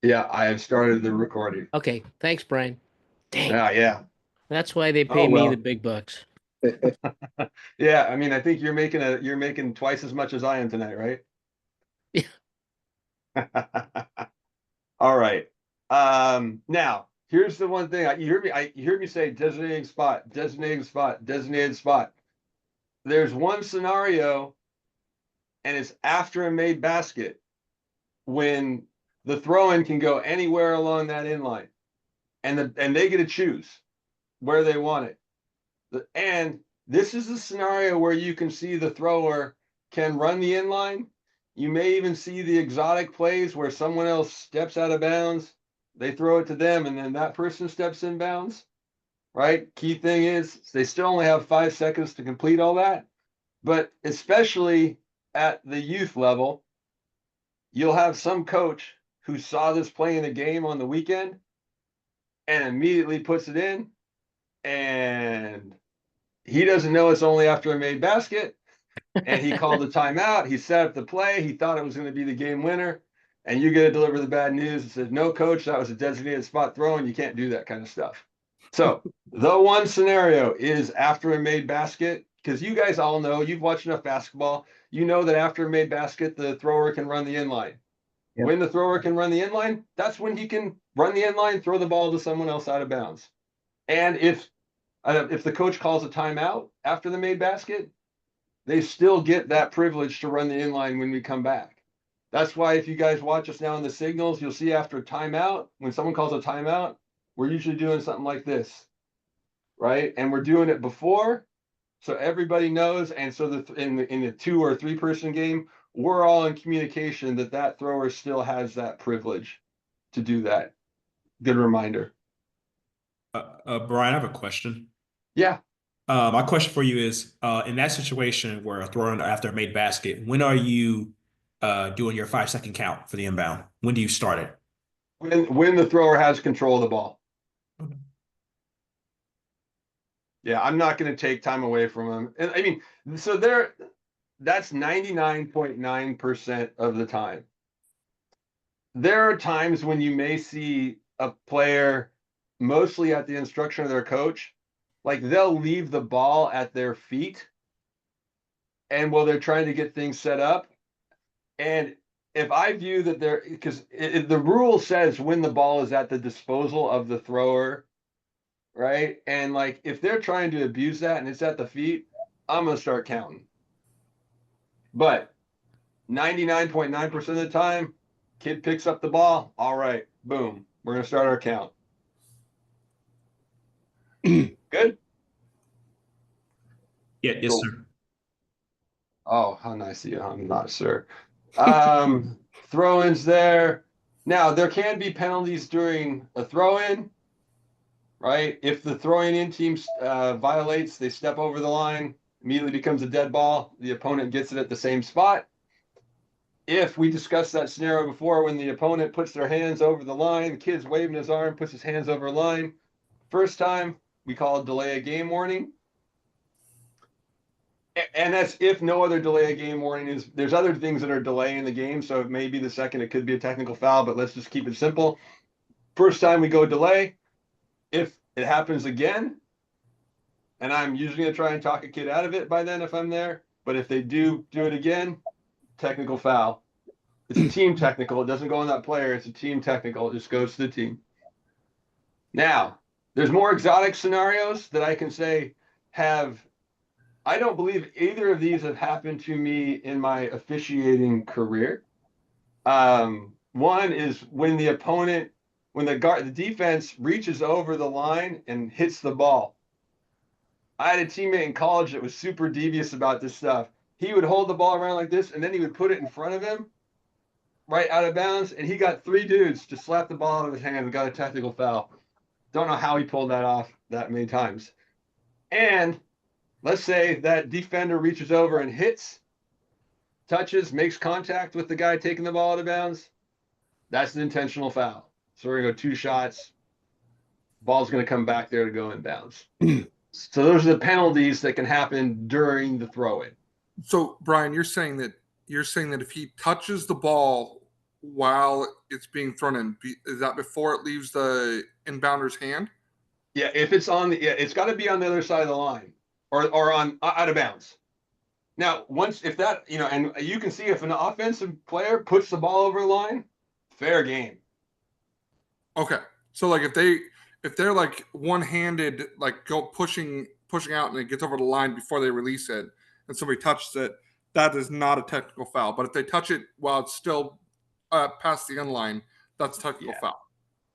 Yeah, I have started the recording. Okay, thanks, Brian. Dang, Yeah. that's why they Oh pay me the well. big bucks. Yeah, I mean, I think you're making twice as much as I am tonight, right? All right. Now here's the one thing you heard me say designating spot, designated spot. There's one scenario, and it's after a made basket when the throw-in can go anywhere along that inline, and they get to choose where they want it. And this is a scenario where you can see the thrower can run the inline. You may even see the exotic plays where someone else steps out of bounds, they throw it to them, and then that person steps in bounds, right? Key thing is they still only have 5 seconds to complete all that. But especially at the youth level, you'll have some coach who saw this play in a game on the weekend and immediately puts it in, and he doesn't know it's only after a made basket, and he called the timeout. He set up the play. He thought it was going to be the game winner, and you get to deliver the bad news and said, "No, coach, that was a designated spot throw, and you can't do that kind of stuff." So the one scenario is after a made basket, because you guys all know, you've watched enough basketball. You know that after a made basket, the thrower can run the inline. Yep. When the thrower can run the inline, that's when he can run the inline, throw the ball to someone else out of bounds. And if the coach calls a timeout after the made basket, they still get that privilege to run the inline when we come back. That's why if you guys watch us now in the signals, you'll see after a timeout, when someone calls a timeout, we're usually doing something like this, right? And we're doing it before, so everybody knows. And so in the 2 or 3 person game, we're all in communication that that thrower still has that privilege to do that. Good reminder. Brian, I have a question. Yeah. My question for you is, in that situation where a throw in after a made basket, when are you doing your 5 second count for the inbound? When do you start it? When the thrower has control of the ball. Okay. Yeah, I'm not going to take time away from him. And I mean, so that's 99.9% of the time. There are times when you may see a player, mostly at the instruction of their coach, like they'll leave the ball at their feet, and while they're trying to get things set up. And if I view that because the rule says when the ball is at the disposal of the thrower, right? And like if they're trying to abuse that and it's at the feet, I'm gonna start counting. But 99.9% of the time, kid picks up the ball. All right, boom, we're gonna start our count. Good. Yeah, yes, Cool. sir. Oh, how nice of you. I'm not sure. Throw-ins there. Now there can be penalties during a throw-in, right? If the throwing in team violates, they step over the line, immediately becomes a dead ball. The opponent gets it at the same spot. If we discussed that scenario before, when the opponent puts their hands over the line, the kid's waving his arm, puts his hands over a line. First time, we call it delay a game warning. And that's if no other delay a game warning is. There's other things that are delaying the game, so it may be the second, it could be a technical foul, but let's just keep it simple. First time we go delay. If it happens again, and I'm usually going to try and talk a kid out of it by then if I'm there, but if they do it again, technical foul. It's a team technical. It doesn't go on that player. It's a team technical. It just goes to the team. Now, there's more exotic scenarios that I can say have. I don't believe either of these have happened to me in my officiating career. One is when the defense reaches over the line and hits the ball. I had a teammate in college that was super devious about this stuff. He would hold the ball around like this, and then he would put it in front of him, right out of bounds, and he got 3 dudes to slap the ball out of his hand and got a technical foul. Don't know how he pulled that off that many times. And let's say that defender reaches over and hits, touches, makes contact with the guy taking the ball out of bounds. That's an intentional foul. So we're going to go 2 shots. Ball's going to come back there to go in bounds. So those are the penalties that can happen during the throw-in. So Brian, you're saying that if he touches the ball while it's being thrown in? Is that before it leaves the inbounder's hand? Yeah, if it's on the, yeah, it's got to be on the other side of the line, or on out of bounds. Now, once if that, and you can see if an offensive player puts the ball over the line, fair game. Okay, so like if they're like one-handed, like go pushing out, and it gets over the line before they release it, and somebody touches it, that is not a technical foul. But if they touch it while it's still past the end line, that's a technical foul.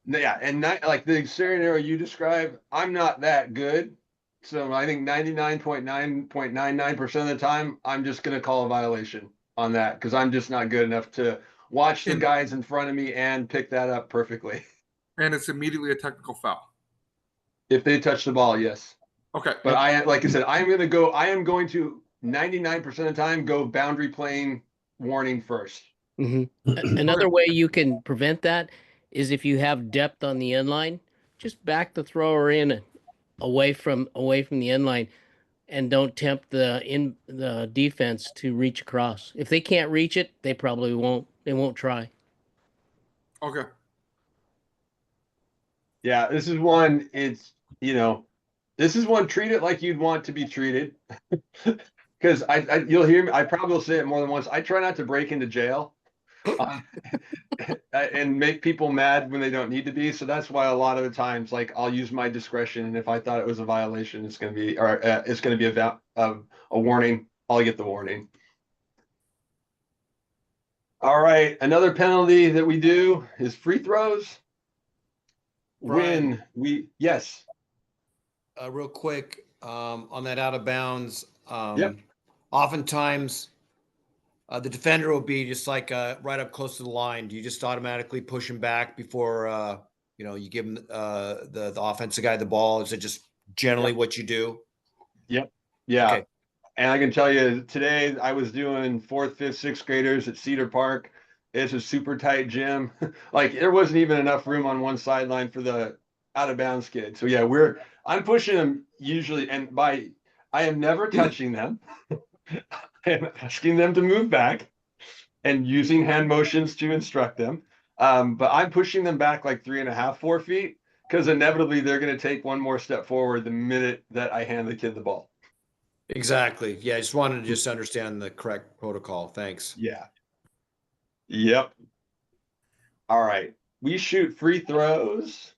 Yeah, and like the scenario you described, I'm not that good. So I think 99.999% of the time, I'm just going to call a violation on that because I'm just not good enough to watch the guys in front of me and pick that up perfectly. And it's immediately a technical foul. If they touch the ball, yes. Okay. But like I said, I am going to 99% of the time go boundary plane warning first. Another way you can prevent that is if you have depth on the end line, just back the thrower in away from the end line, and don't tempt the defense to reach across. If they can't reach it, they probably won't. They won't try. Okay. Yeah, this is one. It's this is one. Treat it like you'd want to be treated. Because you'll hear me. I probably will say it more than once. I try not to break into jail. And make people mad when they don't need to be. So that's why a lot of the times, like I'll use my discretion, and if I thought it was a violation, it's going to be, or it's going to be a warning. I'll get the warning. All right, another penalty that we do is free throws. Brian, yes. Real quick, on that out of bounds. Yep. Oftentimes, the defender will be just like right up close to the line. Do you just automatically push him back before you give him the offensive guy the ball? Is it just generally what you do? Yep. Yeah. Okay. And I can tell you today I was doing 4th, 5th, 6th graders at Cedar Park. It's a super tight gym. Like there wasn't even enough room on one sideline for the out of bounds kid. So yeah, I'm pushing them usually, and I am never touching them. I'm asking them to move back and using hand motions to instruct them. But I'm pushing them back like 3.5, 4 feet, because inevitably they're going to take one more step forward the minute that I hand the kid the ball. Exactly. Yeah, I just wanted to just understand the correct protocol. Thanks. Yeah. Yep. All right. We shoot free throws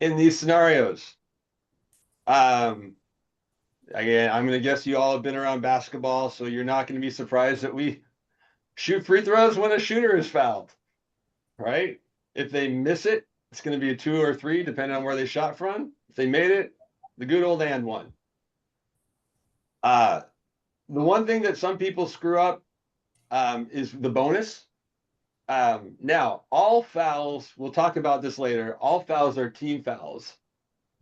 in these scenarios. Again, I'm going to guess you all have been around basketball, so you're not going to be surprised that we shoot free throws when a shooter is fouled, right? If they miss it, it's going to be a 2 or 3, depending on where they shot from. If they made it, the good old and one. The one thing that some people screw up is the bonus. Now, all fouls, we'll talk about this later, all fouls are team fouls.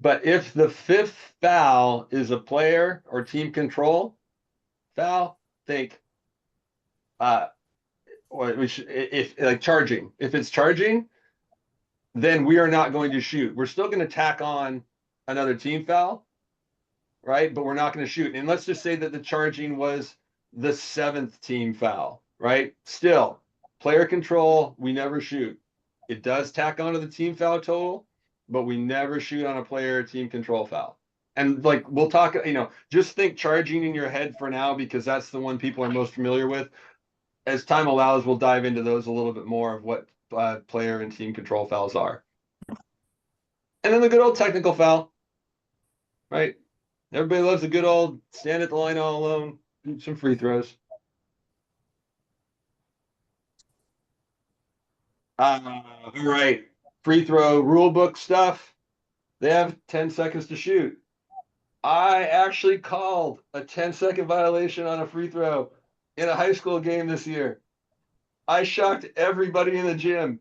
But if the 5th foul is a player or team control foul, think if like charging. If it's charging, then we are not going to shoot. We're still going to tack on another team foul, right? But we're not going to shoot. And let's just say that the charging was the 7th team foul, right? Still, player control, we never shoot. It does tack onto the team foul total, but we never shoot on a player or team control foul. And like we'll talk, just think charging in your head for now, because that's the one people are most familiar with. As time allows, we'll dive into those a little bit more of what player and team control fouls are. And then the good old technical foul, right? Everybody loves a good old stand at the line all alone, do some free throws. All right. Free throw rule book stuff. They have 10 seconds to shoot. I actually called a 10-second violation on a free throw in a high school game this year. I shocked everybody in the gym.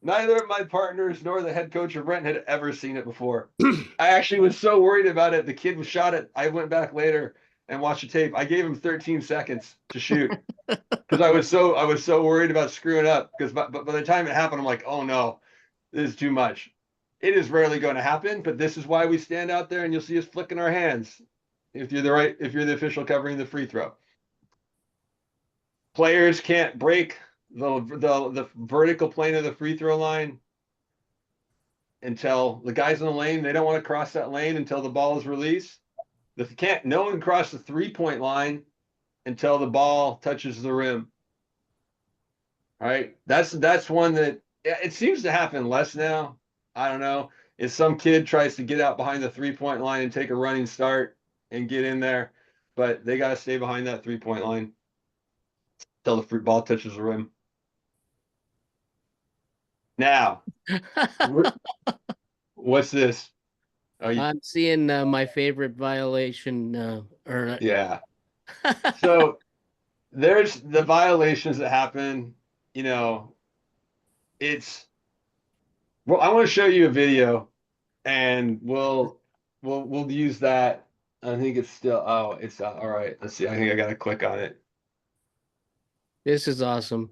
Neither of my partners nor the head coach of Brent had ever seen it before. I actually was so worried about it. The kid was shot it. I went back later and watched the tape. I gave him 13 seconds to shoot because I was so worried about screwing up. Because by the time it happened, I'm like, oh no, this is too much. It is rarely going to happen, but this is why we stand out there and you'll see us flicking our hands if you're the official covering the free throw. Players can't break the vertical plane of the free throw line until the guys in the lane, they don't want to cross that lane until the ball is released. No one cross the 3-point line until the ball touches the rim. All right. That's one that it seems to happen less now. I don't know. If some kid tries to get out behind the 3-point line and take a running start and get in there, but they got to stay behind that 3-point line until the ball touches the rim. Now, what's this? Oh, I'm seeing my favorite violation. Yeah. So there's the violations that happen. You know, I want to show you a video, and we'll use that. I think it's still. Oh, it's all right. Let's see. I think I got to click on it. This is awesome.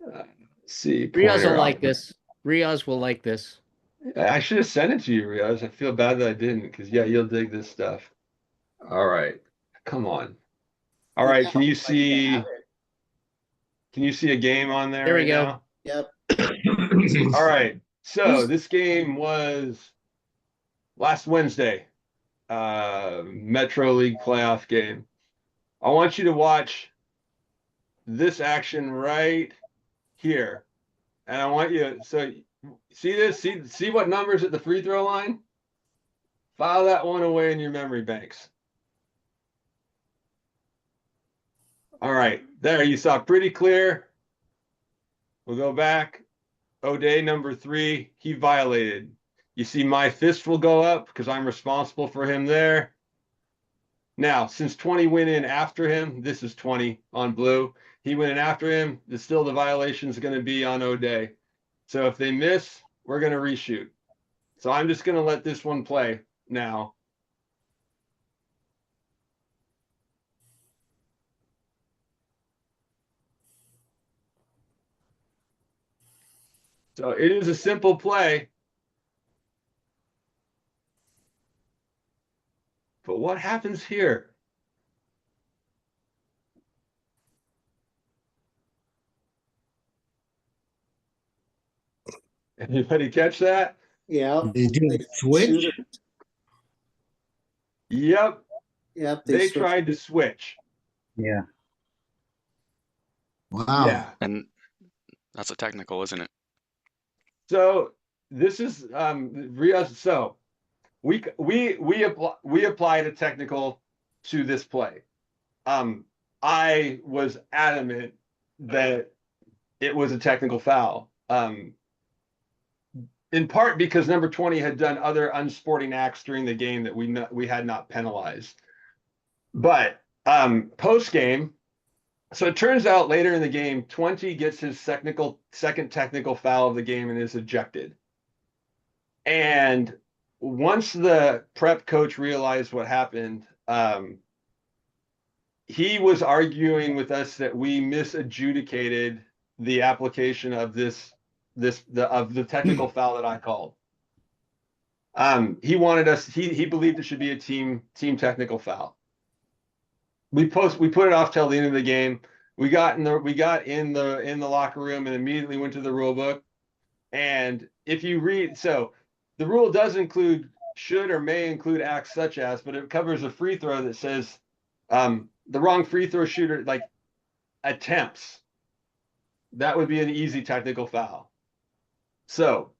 Let's see. Riaz will pointer like on. this. Riaz will like this. I should have sent it to you, Riaz. I feel bad that I didn't, because yeah, you'll dig this stuff. All right, come on. All right, can you see? Can you see a game on there? There we right go. now? Yep. All right. So this game was last Wednesday, Metro League playoff game. I want you to watch this action right here. And I want you, so see this, see what numbers at the free throw line? File that one away in your memory banks. All right, there you saw pretty clear. We'll go back. O'Day, number 3, he violated. You see my fist will go up because I'm responsible for him there. Now, since 20 went in after him, this is 20 on blue. He went in after him. Still the violation is going to be on O'Day. So if they miss, we're going to reshoot. So I'm just going to let this one play now. So it is a simple play. But what happens here? Anybody catch that? Yeah. They do They switch? shoot it. Yep, Yep. they switched. tried to switch. Yeah. Wow. Yeah. And that's a technical, isn't it? So this is Riaz. So we applied a technical to this play. I was adamant that it was a technical foul. In part because number 20 had done other unsporting acts during the game that we had not penalized. But post game, so it turns out later in the game, 20 gets his second technical foul of the game and is ejected. And once the prep coach realized what happened, he was arguing with us that we misadjudicated the application of the technical foul that I called. He wanted us. He believed it should be a team technical foul. We put it off till the end of the game. We got in the locker room and immediately went to the rule book. And if you read, so the rule does include should or may include acts such as, but it covers a free throw that says the wrong free throw shooter like attempts. That would be an easy technical foul. So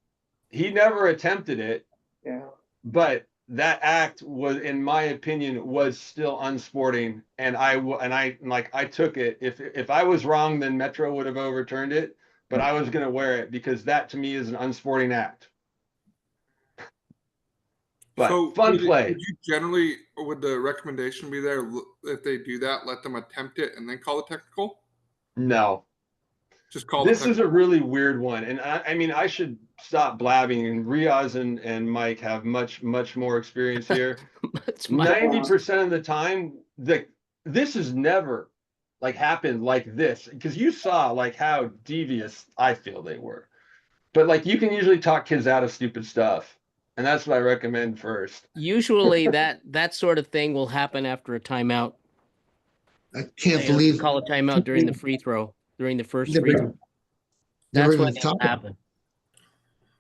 he never attempted it. Yeah. But that act was, in my opinion, was still unsporting, and I took it. If I was wrong, then Metro would have overturned it, but I was going to wear it because that to me is an unsporting act. But So fun play. Would the recommendation be there if they do that, let them attempt it and then call the technical? No, Just call this the is a really weird one, and I mean I should stop blabbing. And Riaz and Mike have much more experience here. It's my 90% of the time, this has never like happened like this, because you saw like how devious I feel they were. But like you can usually talk kids out of stupid stuff, and that's what I recommend first. Usually that sort of thing will happen after a timeout. I can't They believe call a timeout during the free throw. during the first They're three. bringing- they're That's bringing when the that'll top up. happen.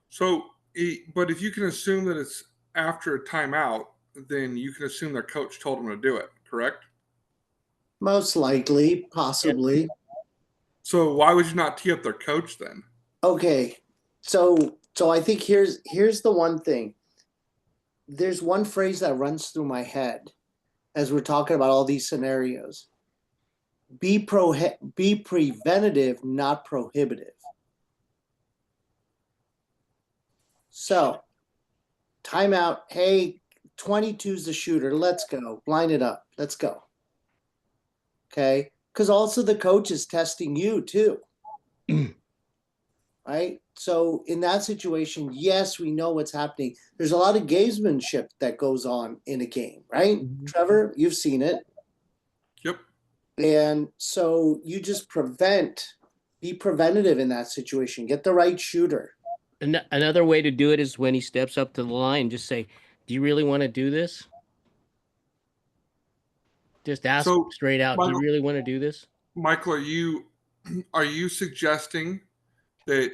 So, but if you can assume that it's after a timeout, then you can assume their coach told them to do it, correct? Most likely, possibly. So why would you not tee up their coach then? Okay, so I think here's the one thing. There's one phrase that runs through my head as we're talking about all these scenarios. Be preventative, not prohibitive. So, timeout. Hey, 22's the shooter. Let's go. Line it up. Let's go. Okay, because also the coach is testing you too. Right? So in that situation, yes, we know what's happening. There's a lot of gamesmanship that goes on in a game, right? Trevor, you've seen it. Yep. And so you just be preventative in that situation. Get the right shooter. Another way to do it is when he steps up to the line, just say, "Do you really want to do this?" Just ask So, him straight out, "Do you really want to do this?" Michael, are you suggesting that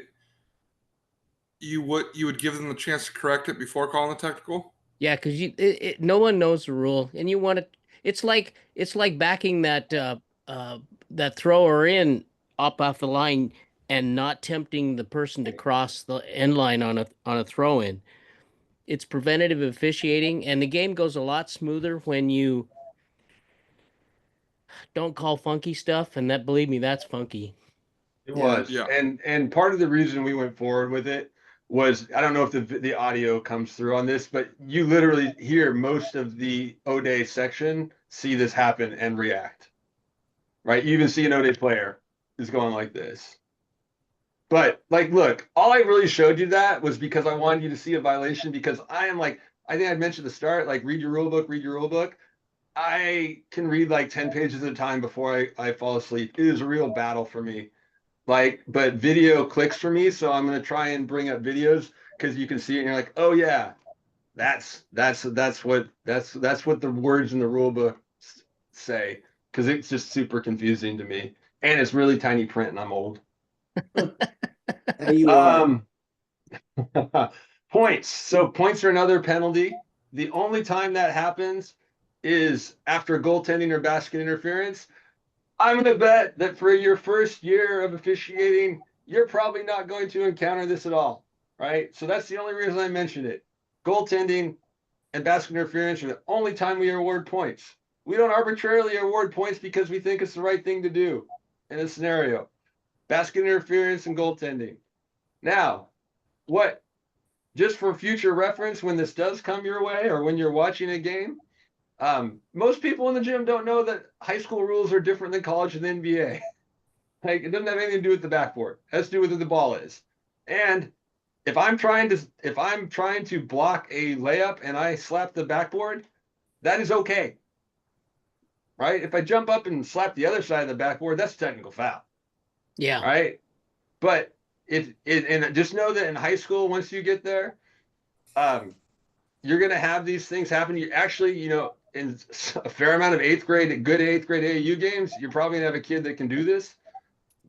you would give them the chance to correct it before calling the technical? Yeah, because no one knows the rule, and you want to. It's like backing that that thrower in up off the line and not tempting the person to cross the end line on a throw in. It's preventative officiating, and the game goes a lot smoother when you don't call funky stuff, and that, believe me, that's funky. It Yeah. was. Yeah. And part of the reason we went forward with it was, I don't know if the audio comes through on this, but you literally hear most of the O'Day section see this happen and react. Right? You even see an O'Day player is going like this. But like, look, all I really showed you that was because I wanted you to see a violation, because I am like, I think I mentioned at the start, like, read your rule book. I can read like 10 pages at a time before I fall asleep. It is a real battle for me. Like, but video clicks for me, so I'm gonna try and bring up videos because you can see it and you're like, oh yeah, that's what the words in the rule book say, because it's just super confusing to me, and it's really tiny print, and I'm old. There you are. Points. So points are another penalty. The only time that happens is after goaltending or basket interference. I'm going to bet that for your first year of officiating, you're probably not going to encounter this at all, right? So that's the only reason I mentioned it. Goaltending and basket interference are the only time we award points. We don't arbitrarily award points because we think it's the right thing to do in a scenario. Basket interference and goaltending. Now, just for future reference, when this does come your way or when you're watching a game, most people in the gym don't know that high school rules are different than college and the NBA. Like, it doesn't have anything to do with the backboard. It has to do with where the ball is. And if I'm trying to block a layup and I slap the backboard, that is okay. Right? If I jump up and slap the other side of the backboard, that's a technical foul. Yeah. Right? But and just know that in high school, once you get there, you're going to have these things happen. You actually, in a fair amount of good eighth grade AAU games, you're probably going to have a kid that can do this.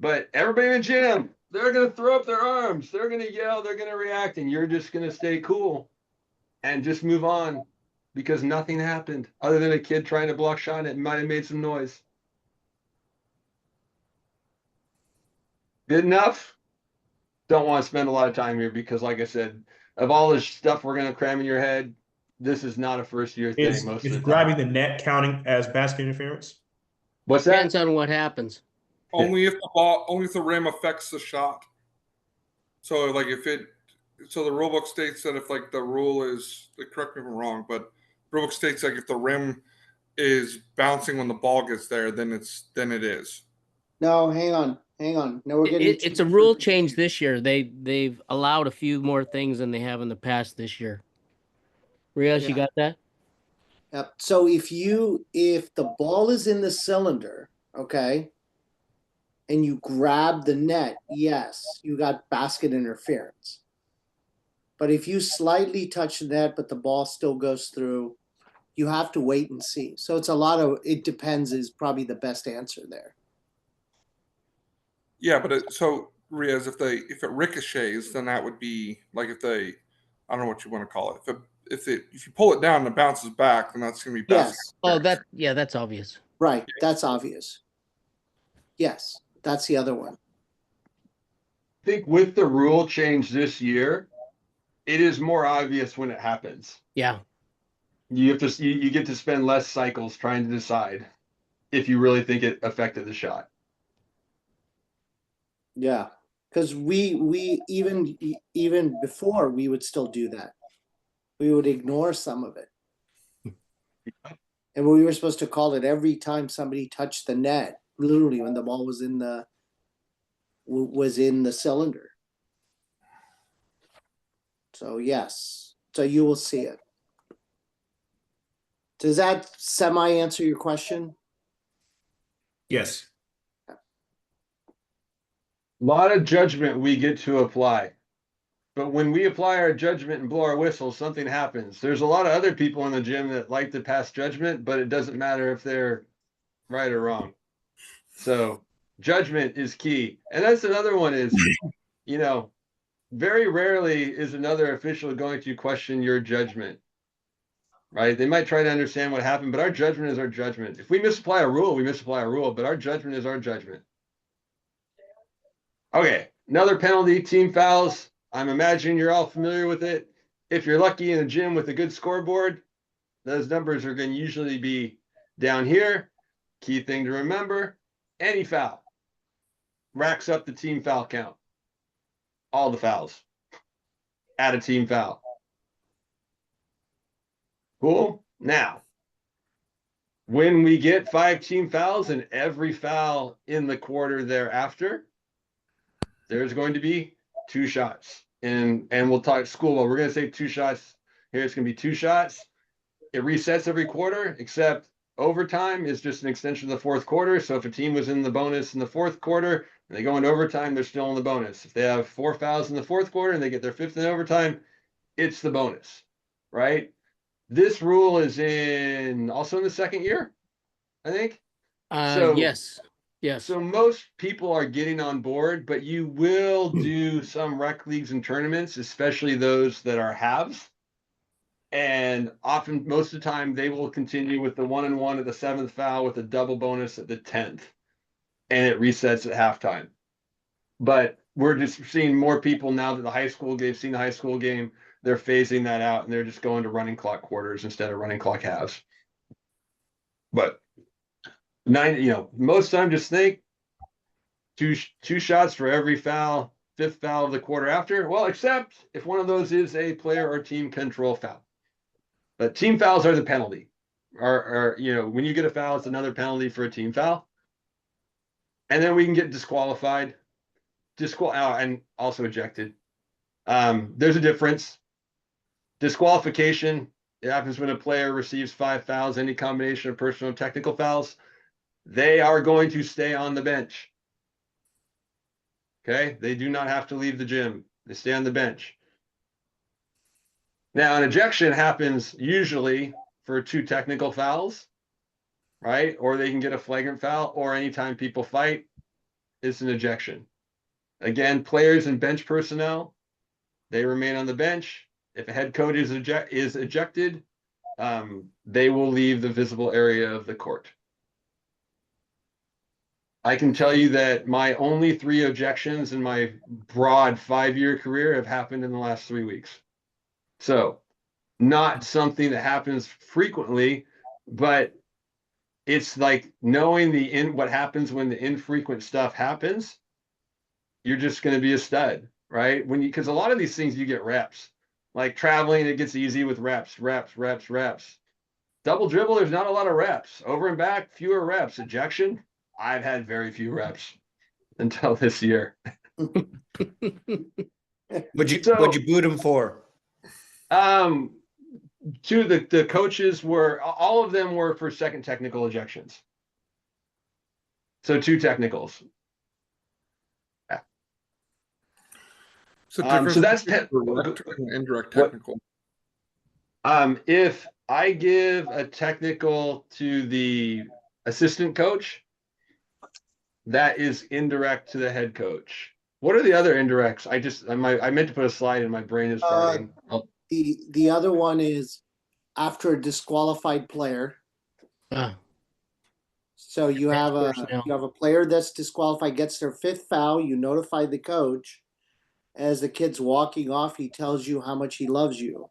But everybody in the gym, they're going to throw up their arms. They're going to yell. They're going to react. And you're just going to stay cool and just move on, because nothing happened other than a kid trying to block shot. It might have made some noise. Good enough? Don't want to spend a lot of time here because, like I said, of all this stuff we're going to cram in your head, this is not a first year thing. Is Most of the grabbing time. the net counting as basket interference? What's that? Depends on what happens. Only if the rim affects the shot. So like so the rule book states that if like the rule is, correct me if I'm wrong, but the rule book states like if the rim is bouncing when the ball gets there, then it is. No, hang on. No, we're getting. It's a rule change this year. They've allowed a few more things than they have in the past this year. Rios, you Yeah. got that? Yep. So if the ball is in the cylinder, okay, and you grab the net, yes, you got basket interference. But if you slightly touch the net, but the ball still goes through, you have to wait and see. So it's it depends is probably the best answer there. Yeah, but so Riaz, if it ricochets, then that would be like I don't know what you want to call it. If you pull it down and it bounces back, then that's gonna be basket. Yes, Oh, that's obvious. right. That's obvious. Yes, that's the other one. I think with the rule change this year, it is more obvious when it happens. Yeah. You get to spend less cycles trying to decide if you really think it affected the shot. Yeah, because we even before we would still do that. We would ignore some of it, and we were supposed to call it every time somebody touched the net. Literally, when the ball was in the cylinder. So yes, so you will see it. Does that semi answer your question? Yes. A lot of judgment we get to apply. But when we apply our judgment and blow our whistle, something happens. There's a lot of other people in the gym that like to pass judgment, but it doesn't matter if they're right or wrong. So judgment is key. And that's another one is, very rarely is another official going to question your judgment. Right? They might try to understand what happened, but our judgment is our judgment. If we misapply a rule, we misapply a rule, but our judgment is our judgment. Okay, another penalty, team fouls. I'm imagining you're all familiar with it. If you're lucky in a gym with a good scoreboard, those numbers are going to usually be down here. Key thing to remember, any foul racks up the team foul count. All the fouls. Add a team foul. Cool. Now, when we get 5 team fouls and every foul in the quarter thereafter, there's going to be 2 shots. And we'll talk school ball. We're going to say 2 shots. Here it's going to be 2 shots. It resets every quarter, except overtime is just an extension of the 4th quarter. So if a team was in the bonus in the 4th quarter and they go into overtime, they're still in the bonus. If they have 4 fouls in the 4th quarter and they get their 5th in overtime, it's the bonus, right? This rule is also in the 2nd year, I think. Yes. So most people are getting on board, but you will do some rec leagues and tournaments, especially those that are halves. And often, most of the time, they will continue with the 1-and-1 at the 7th foul with a double bonus at the 10th. And it resets at halftime. But we're just seeing more people now that they've seen the high school game, they're phasing that out and they're just going to running clock quarters instead of running clock halves. But most time just think two shots for every foul, 5th foul of the quarter after. Well, except if one of those is a player or team control foul. But team fouls are the penalty. Or when you get a foul, it's another penalty for a team foul. And then we can get disqualified, and also ejected. There's a difference. Disqualification, it happens when a player receives 5 fouls, any combination of personal and technical fouls. They are going to stay on the bench. Okay? They do not have to leave the gym. They stay on the bench. Now, an ejection happens usually for 2 technical fouls, right? Or they can get a flagrant foul, or anytime people fight, it's an ejection. Again, players and bench personnel, they remain on the bench. If a head coach is ejected, they will leave the visible area of the court. I can tell you that my only 3 ejections in my broad 5-year career have happened in the last 3 weeks. So not something that happens frequently, but it's like knowing what happens when the infrequent stuff happens. You're just going to be a stud, right? Because a lot of these things you get reps. Like traveling, it gets easy with reps. Double dribble, there's not a lot of reps. Over and back, fewer reps. Ejection, I've had very few reps until this year. What'd you boot him for? The coaches all of them were for second technical ejections. So 2 technicals. Yeah. So that's direct and indirect technical. If I give a technical to the assistant coach, that is indirect to the head coach. What are the other indirects? I meant to put a slide and my brain is farting. The other one is after a disqualified player. Ah, So you Bench have personnel. a player that's disqualified, gets their 5th foul. You notify the coach. As the kid's walking off, he tells you how much he loves you.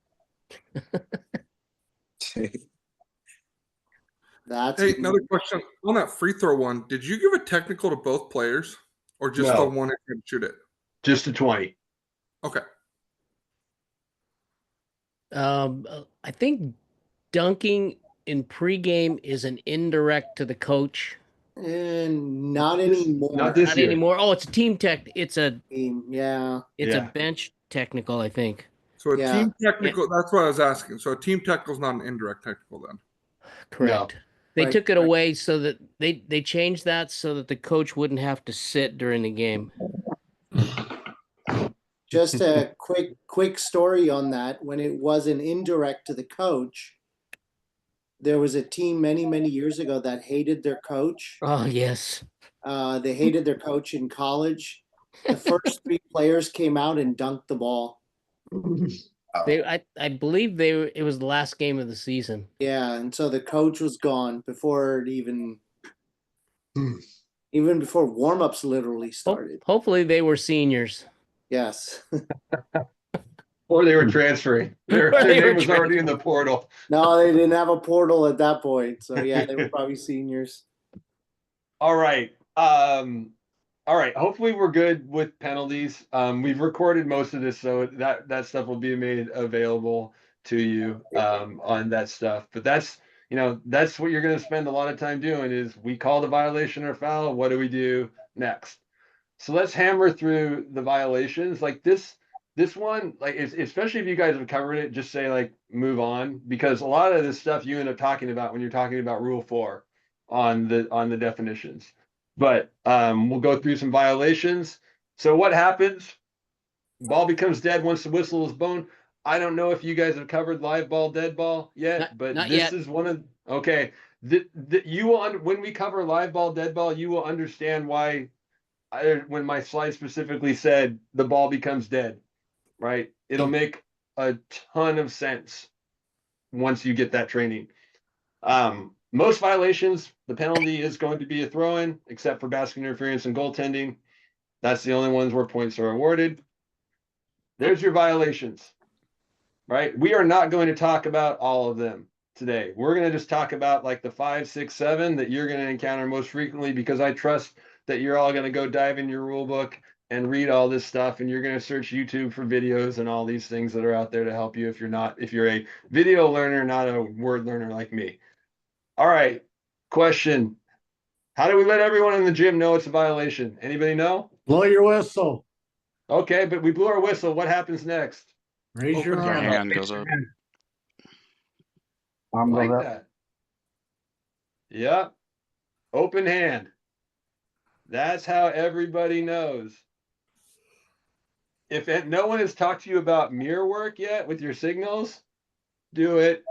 That's Hey, another question on that free throw one. Did you give a technical to both players, or just No. the one who can shoot it? Just a 20. Okay. I think dunking in pregame is an indirect to the coach. and not This- anymore. not this Not year. anymore. Oh, it's a team tech. It's a Yeah. it's Yeah. a bench technical, I think. So a Yeah. team technical. That's what I was asking. So a team technical is not an indirect technical then. Correct. They Right, took it right. away so that they changed that so that the coach wouldn't have to sit during the game. Just a quick story on that. When it was an indirect to the coach, there was a team many years ago that hated their coach. Oh yes. They hated their coach in college. The first 3 players came out and dunked the ball. I believe it was the last game of the season. Yeah, and so the coach was gone before it even before warm-ups literally started. Hopefully they were seniors. Yes. Or they were transferring. Their Or they name were was already in the portal. No, they didn't have a portal at that point. So yeah, they were probably seniors. All right. All right. Hopefully we're good with penalties. We've recorded most of this, so that stuff will be made available to you on that stuff. But that's that's what you're going to spend a lot of time doing is we call the violation or foul. What do we do next? So let's hammer through the violations. Like this one, like especially if you guys have covered it, just say like move on, because a lot of this stuff you end up talking about when you're talking about Rule 4 on the definitions. But we'll go through some violations. So what happens? Ball becomes dead once the whistle is blown. I don't know if you guys have covered live ball, dead ball yet, but not this yet. is one of okay. You will when we cover live ball, dead ball, you will understand why. When my slide specifically said the ball becomes dead, right? It'll make a ton of sense once you get that training. Most violations, the penalty is going to be a throw-in, except for basket interference and goaltending. That's the only ones where points are awarded. There's your violations, right? We are not going to talk about all of them today. We're going to just talk about like the 5, 6, 7 that you're going to encounter most frequently, because I trust that you're all going to go dive in your rule book and read all this stuff, and you're going to search YouTube for videos and all these things that are out there to help you if you're a video learner, not a word learner like me. All right. Question. How do we let everyone in the gym know it's a violation? Anybody know? Blow your whistle. Okay, but we blew our whistle. What happens next? Raise your Open Your arm. hand goes up. Arm Like goes up. that. Yep. Open hand. That's how everybody knows. If no one has talked to you about mirror work yet with your signals, do it.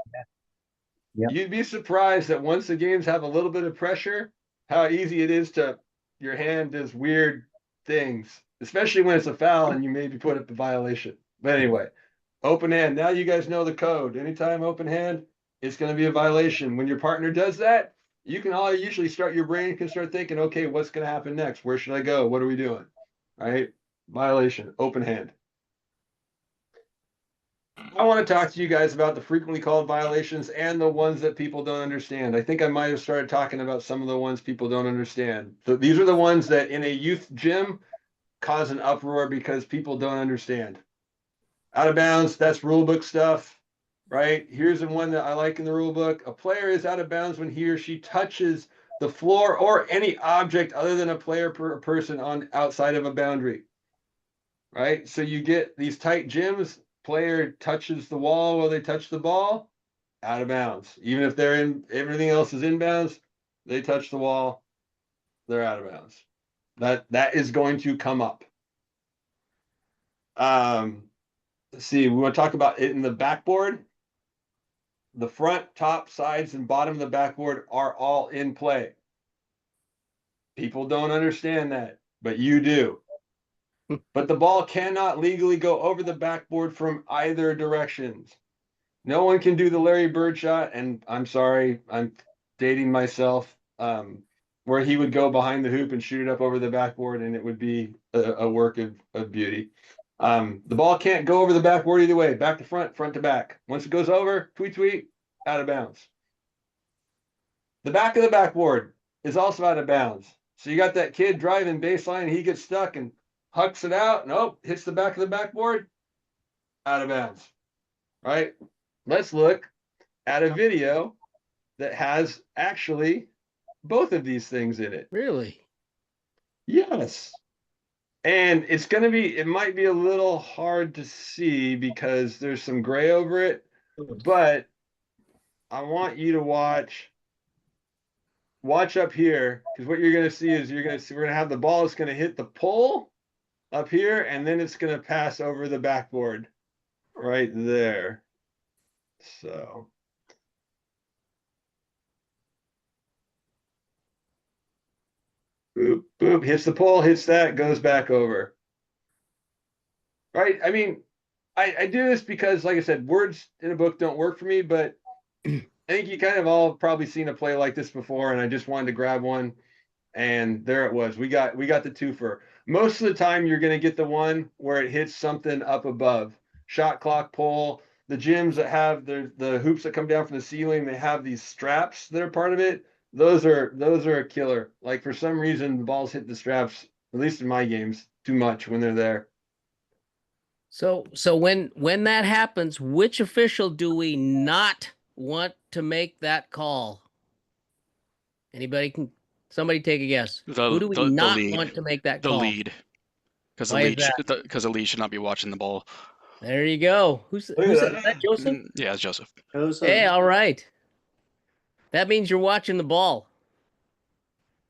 Yep. You'd be surprised that once the games have a little bit of pressure, how easy it is your hand does weird things, especially when it's a foul and you maybe put up a violation. But anyway, open hand. Now you guys know the code. Anytime open hand, it's going to be a violation. When your partner does that, you can all usually your brain can start thinking, okay, what's going to happen next? Where should I go? What are we doing? All right. Violation, open hand. I want to talk to you guys about the frequently called violations and the ones that people don't understand. I think I might have started talking about some of the ones people don't understand. So these are the ones that in a youth gym cause an uproar because people don't understand. Out of bounds, that's rule book stuff, right? Here's the one that I like in the rule book. A player is out of bounds when he or she touches the floor or any object other than a player per person on outside of a boundary, right? So you get these tight gyms, player touches the wall while they touch the ball, out of bounds. Even if everything else is inbounds, they touch the wall, they're out of bounds. That is going to come up. Let's see, we want to talk about it in the backboard. The front, top, sides, and bottom of the backboard are all in play. People don't understand that, but you do. But the ball cannot legally go over the backboard from either directions. No one can do the Larry Bird shot, and I'm sorry, I'm dating myself, where he would go behind the hoop and shoot it up over the backboard, and it would be a work of beauty. The ball can't go over the backboard either way, back to front, front to back. Once it goes over, tweet, tweet, out of bounds. The back of the backboard is also out of bounds. So you got that kid driving baseline, and he gets stuck and hucks it out. Nope, hits the back of the backboard, out of bounds. Right? Let's look at a video that has actually both of these things in it. Really? Yes. And it's going to be, it might be a little hard to see because there's some gray over it, but I want you to watch up here, because what you're going to see is we're going to have the ball is going to hit the pole up here, and then it's going to pass over the backboard right there. So boop, boop, hits the pole, hits that, goes back over. Right? I mean, I do this because, like I said, words in a book don't work for me, but I think you kind of all probably seen a play like this before, and I just wanted to grab one, and there it was. We got the twofer. Most of the time, you're going to get the one where it hits something up above. Shot clock, pole. The gyms that have the hoops that come down from the ceiling, they have these straps that are part of it. Those are a killer. Like, for some reason, the balls hit the straps, at least in my games, too much when they're there. So when that happens, which official do we not want to make that call? Somebody take a guess. Who do we The not lead. want to make that The call? lead. Because Why is the lead should not be watching the ball. There you go. Who said is that Joseph? Yeah, it's Joseph. Hey, all right. That means you're watching the ball.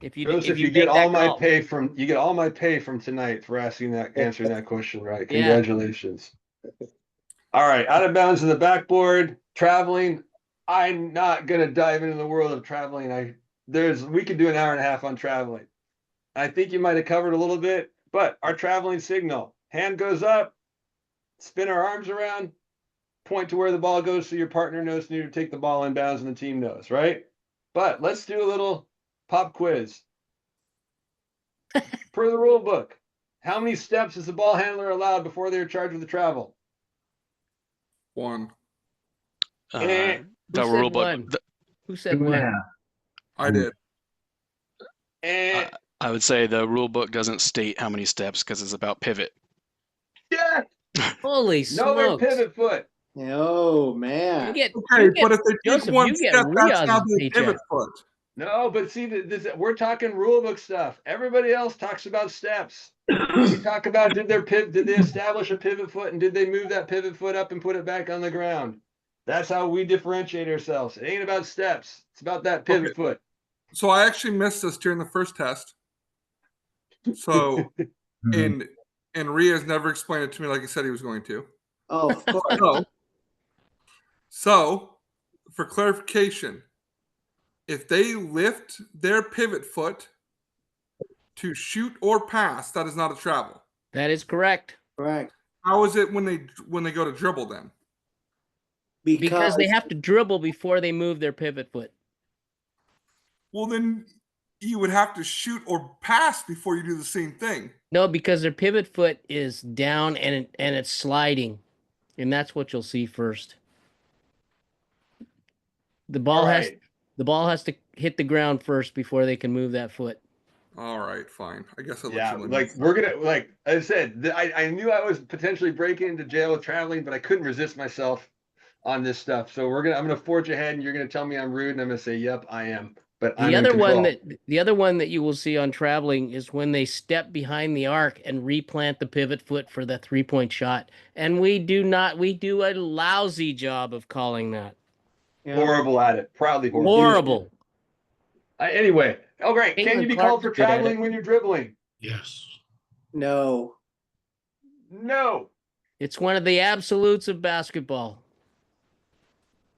If you Joseph, you make get all that my call. pay from tonight for answering that question, right? Yeah. Congratulations. All right, out of bounds in the backboard, traveling. I'm not gonna dive into the world of traveling. We could do an hour and a half on traveling. I think you might have covered a little bit, but our traveling signal, hand goes up, spin our arms around, point to where the ball goes so your partner knows to take the ball in bounds and the team knows, right? But let's do a little pop quiz. Per the rule book, how many steps is the ball handler allowed before they're charged with the travel? 1. Eh. The Who rule said book. one? Who said 2.5. one? I did. I would say the rule book doesn't state how many steps because it's about pivot. Yeah, Holy nowhere smokes! pivot foot. Oh man. You get, Okay, you get but if they take Joseph, one you get step, that's Riaz's now the paycheck. pivot foot. No, but see, we're talking rule book stuff. Everybody else talks about steps. We talk about did they establish a pivot foot, and did they move that pivot foot up and put it back on the ground? That's how we differentiate ourselves. It ain't about steps. It's about that pivot foot. So I actually missed this during the first test. So and Riaz never explained it to me like he said he was going to. Oh, of course. So for clarification, if they lift their pivot foot to shoot or pass, that is not a travel. That is correct. Correct. How is it when they go to dribble then? Because they have to dribble before they move their pivot foot. Well, then you would have to shoot or pass before you do the same thing. No, because their pivot foot is down and it's sliding, and that's what you'll see first. The ball has to hit the ground first before they can move that foot. All right, fine. I guess I'll let Yeah, you win. like we're gonna like I said, I knew I was potentially breaking into jail with traveling, but I couldn't resist myself on this stuff. So I'm gonna forge ahead, and you're gonna tell me I'm rude, and I'm gonna say, "Yep, I am." But The other one that you will see on traveling is when they step behind the arc and replant the pivot foot for the 3-point shot. And we do a lousy job of calling that. Yeah. horrible at it, proudly horrible. Horrible. Anyway, oh great. Can Caitlin you be Clark called for is good at traveling it. when you're dribbling? Yes. No. No. It's one of the absolutes of basketball.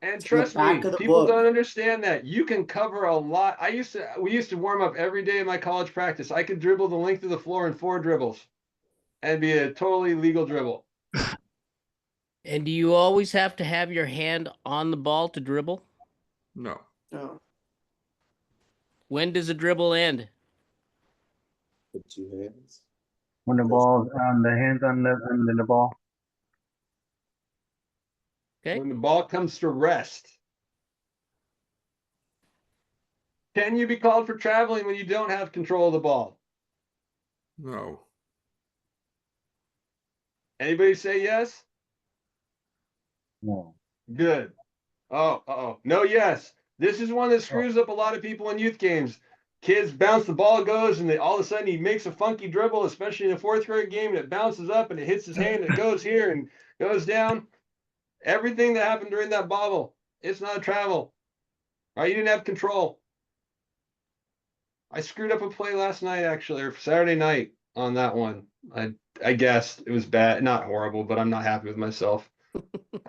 And in the trust back me, of the people book. don't understand that. You can cover a lot. We used to warm up every day in my college practice. I could dribble the length of the floor in 4 dribbles and be a totally legal dribble. And do you always have to have your hand on the ball to dribble? No. No. When does a dribble end? With 2 hands. When the ball's on the hands on the ball. Okay. When the ball comes to rest. Can you be called for traveling when you don't have control of the ball? No. Anybody say yes? No. Good. Oh. No, yes. This is one that screws up a lot of people in youth games. Kids bounce, the ball goes, and all of a sudden he makes a funky dribble, especially in a 4th grade game, and it bounces up and it hits his hand and it goes here and goes down. Everything that happened during that bobble, it's not a travel. Right? You didn't have control. I screwed up a play last night, actually, or Saturday night on that one. I guessed it was bad, not horrible, but I'm not happy with myself.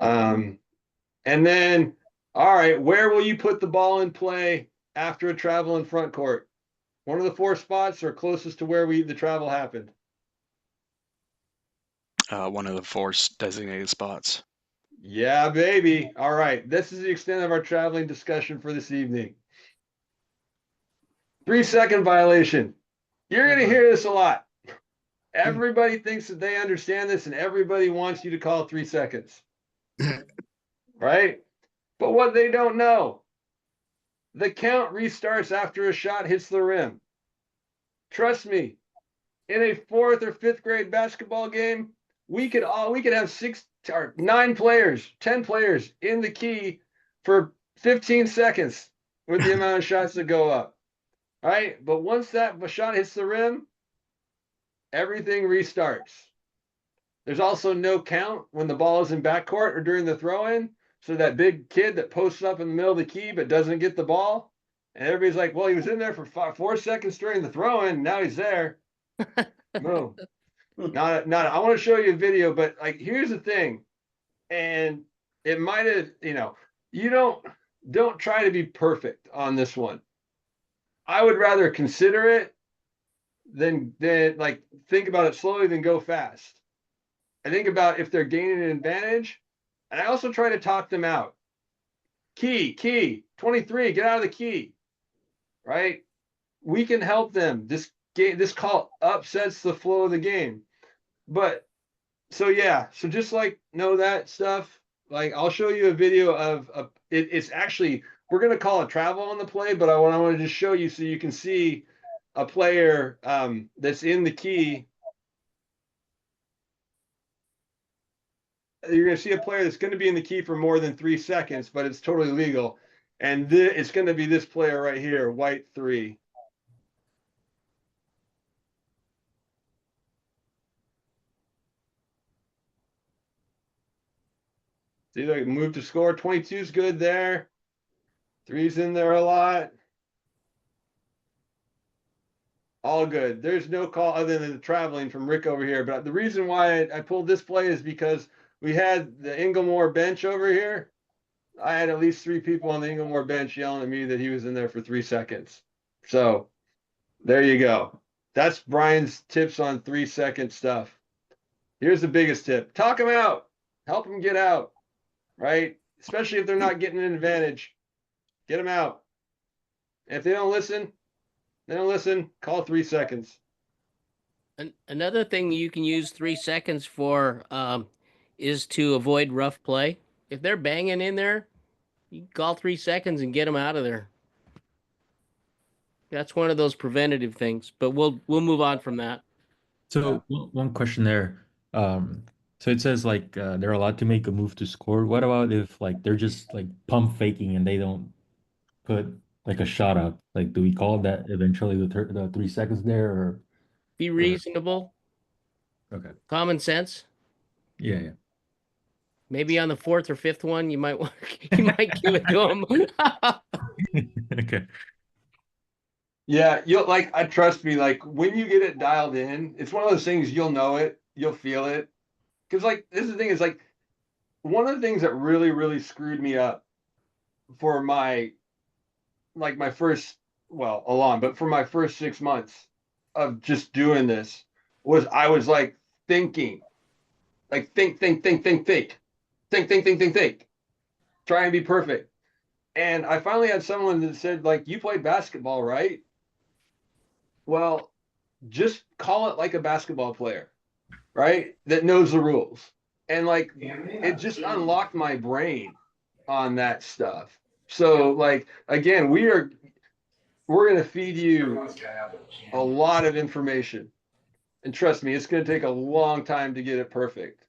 And then, all right, where will you put the ball in play after a travel in front court? One of the 4 spots or closest to where the travel happened? One of the 4 designated spots. Yeah, baby. All right. This is the extent of our traveling discussion for this evening. 3-second violation. You're going to hear this a lot. Everybody thinks that they understand this and everybody wants you to call 3 seconds. Right? But what they don't know, the count restarts after a shot hits the rim. Trust me, in a 4th or 5th grade basketball game, we could have 6 or 9 players, 10 players in the key for 15 seconds with the amount of shots that go up. All right, but once that shot hits the rim, everything restarts. There's also no count when the ball is in backcourt or during the throw-in. So that big kid that posts up in the middle of the key but doesn't get the ball, and everybody's like, well, he was in there for 4 seconds during the throw-in, now he's there. No. Not. I want to show you a video, but like, here's the thing. And it might have, you don't try to be perfect on this one. I would rather consider it than like think about it slowly than go fast. I think about if they're gaining an advantage, and I also try to talk them out. Key, 23, get out of the key. Right? We can help them. This call upsets the flow of the game. But so just like know that stuff. Like, I'll show you a video of it's actually, we're gonna call a travel on the play, but I want to just show you so you can see a player that's in the key. You're gonna see a player that's gonna be in the key for more than 3 seconds, but it's totally legal. And it's gonna be this player right here, white 3. See, they move to score. 22 is good there. 3's in there a lot. All good. There's no call other than the traveling from Rick over here. But the reason why I pulled this play is because we had the Inglemore bench over here. I had at least 3 people on the Inglemore bench yelling at me that he was in there for 3 seconds. So there you go. That's Brian's tips on 3-second stuff. Here's the biggest tip. Talk them out. Help them get out. Right? Especially if they're not getting an advantage. Get them out. And if they don't listen, call 3 seconds. Another thing you can use 3 seconds for is to avoid rough play. If they're banging in there, you call 3 seconds and get them out of there. That's one of those preventative things, but we'll move on from that. So one question there. So it says like they're allowed to make a move to score. What about if like they're just like pump faking and they don't put like a shot up? Like, do we call that eventually the 3 seconds there or? Be reasonable. Okay. Common sense. Yeah. Maybe on the 4th or 5th one, you might give it to them. Okay. Yeah, I trust me, like when you get it dialed in, it's one of those things you'll know it, you'll feel it. Because like this is the thing is like one of the things that really, really screwed me up for my first, well, along, but for my first 6 months of just doing this was I was like thinking, like think, try and be perfect. And I finally had someone that said, like, you play basketball, right? Well, just call it like a basketball player, right? That knows the rules. And like, it just unlocked my brain on that stuff. So like, again, we're going to feed you a lot of information. And trust me, it's going to take a long time to get it perfect.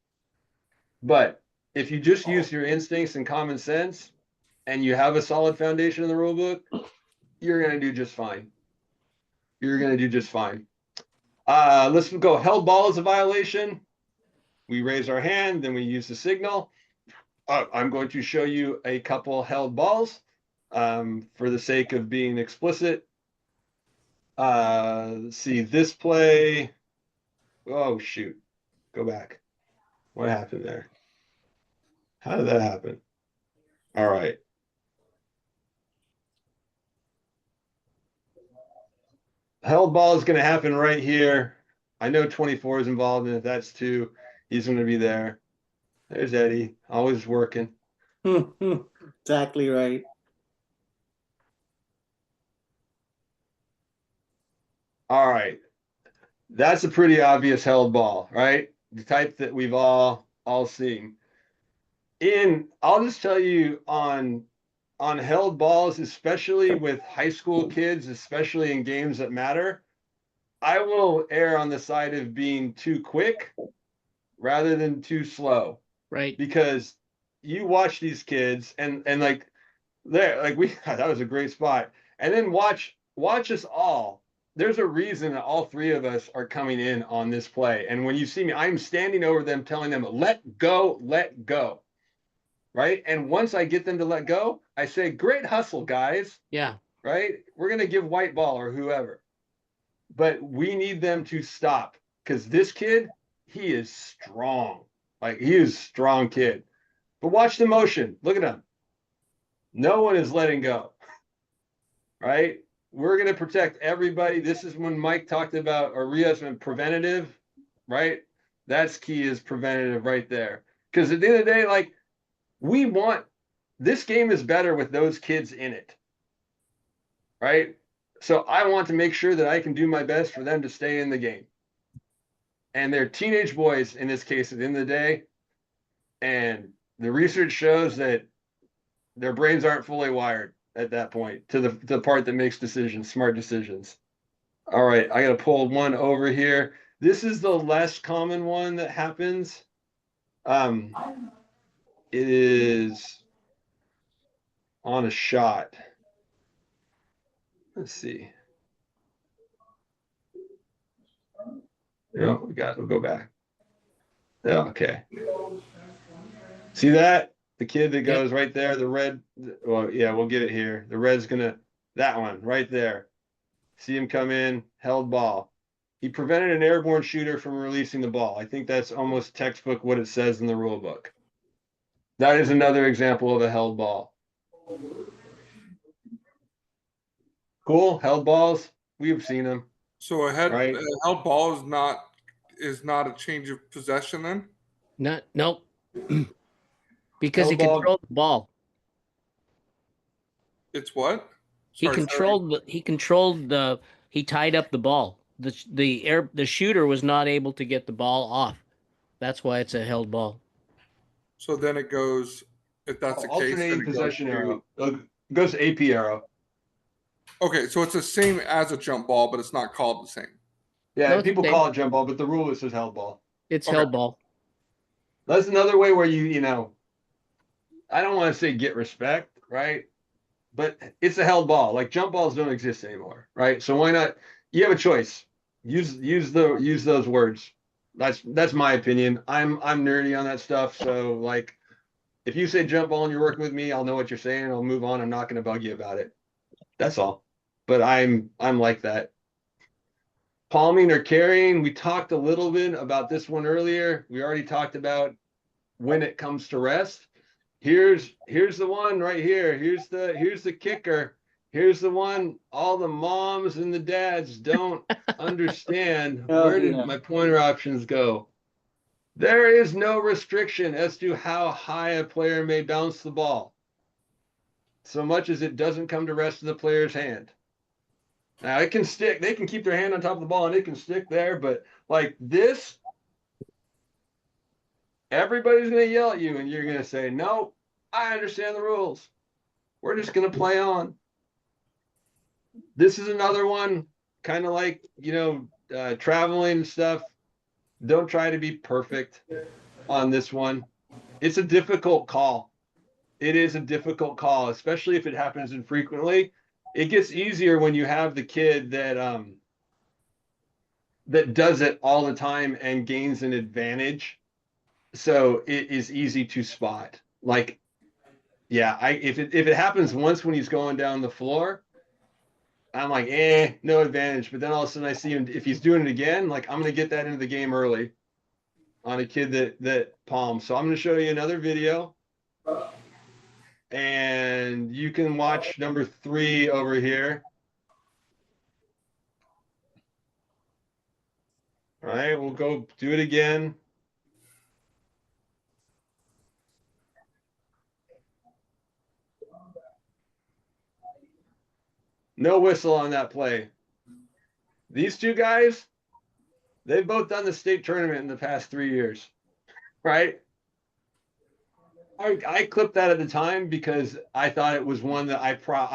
But if you just use your instincts and common sense and you have a solid foundation in the rule book, you're going to do just fine. You're going to do just fine. Let's go. Held ball is a violation. We raise our hand, then we use the signal. I'm going to show you a couple held balls for the sake of being explicit. Let's see this play. Oh, shoot. Go back. What happened there? How did that happen? All right. Held ball is going to happen right here. I know 24 is involved, and if that's 2, he's going to be there. There's Eddie, always working. Exactly right. All right. That's a pretty obvious held ball, right? The type that we've all seen. I'll just tell you on held balls, especially with high school kids, especially in games that matter, I will err on the side of being too quick rather than too slow. Right. Because you watch these kids and like there, like that was a great spot. And then watch us all. There's a reason that all 3 of us are coming in on this play. And when you see me, I'm standing over them, telling them, let go, let go. Right. And once I get them to let go, I say, great hustle, guys. Yeah. Right. We're going to give white ball or whoever. But we need them to stop because this kid, he is strong. Like, he is a strong kid. But watch the motion. Look at him. No one is letting go. Right? We're going to protect everybody. This is when Mike talked about, or Rios meant preventative, right? That's key, is preventative right there. Because at the end of the day, like, this game is better with those kids in it. Right? So I want to make sure that I can do my best for them to stay in the game. And they're teenage boys in this case at the end of the day. And the research shows that their brains aren't fully wired at that point to the part that makes decisions, smart decisions. All right, I got to pull one over here. This is the less common one that happens. It is on a shot. Let's see. Yeah, we'll go back. Yeah, okay. See that? The kid that goes right there, the red. Well, yeah, we'll get it here. The red's that one right there. See him come in, held ball. He prevented an airborne shooter from releasing the ball. I think that's almost textbook what it says in the rule book. That is another example of a held ball. Cool, held balls. We've seen them. So a held ball is not a change of possession then? Nope. Because he controlled the ball. It's what? He tied up the ball. The shooter was not able to get the ball off. That's why it's a held ball. So then it goes, if that's the case, alternating possession arrow. It goes to AP arrow. Okay, so it's the same as a jump ball, but it's not called the same. Yeah, no, people call it jump ball, but the rule is held ball. It's held ball. That's another way where you know, I don't want to say get respect, right? But it's a held ball. Like, jump balls don't exist anymore, right? So why not? You have a choice. Use those words. That's my opinion. I'm nerdy on that stuff. So like, if you say jump ball and you're working with me, I'll know what you're saying. I'll move on. I'm not going to bug you about it. That's all. But I'm like that. Palming or carrying. We talked a little bit about this one earlier. We already talked about when it comes to rest. Here's the one right here. Here's the kicker. Here's the one all the moms and the dads don't understand. Oh, Where did yeah. my pointer options go? There is no restriction as to how high a player may bounce the ball, so much as it doesn't come to rest of the player's hand. Now it can stick, they can keep their hand on top of the ball and it can stick there, but like this, everybody's going to yell at you and you're going to say, no, I understand the rules. We're just going to play on. This is another one, kind of like, traveling and stuff. Don't try to be perfect on this one. It's a difficult call. It is a difficult call, especially if it happens infrequently. It gets easier when you have the kid that does it all the time and gains an advantage. So it is easy to spot. Like, yeah, if it happens once when he's going down the floor, I'm like, no advantage. But then all of a sudden I see him, if he's doing it again, like I'm gonna get that into the game early on a kid that palms. So I'm gonna show you another video. And you can watch number 3 over here. All right, we'll go do it again. No whistle on that play. These two guys, they've both done the state tournament in the past 3 years, right? I clipped that at the time because I thought it was one that I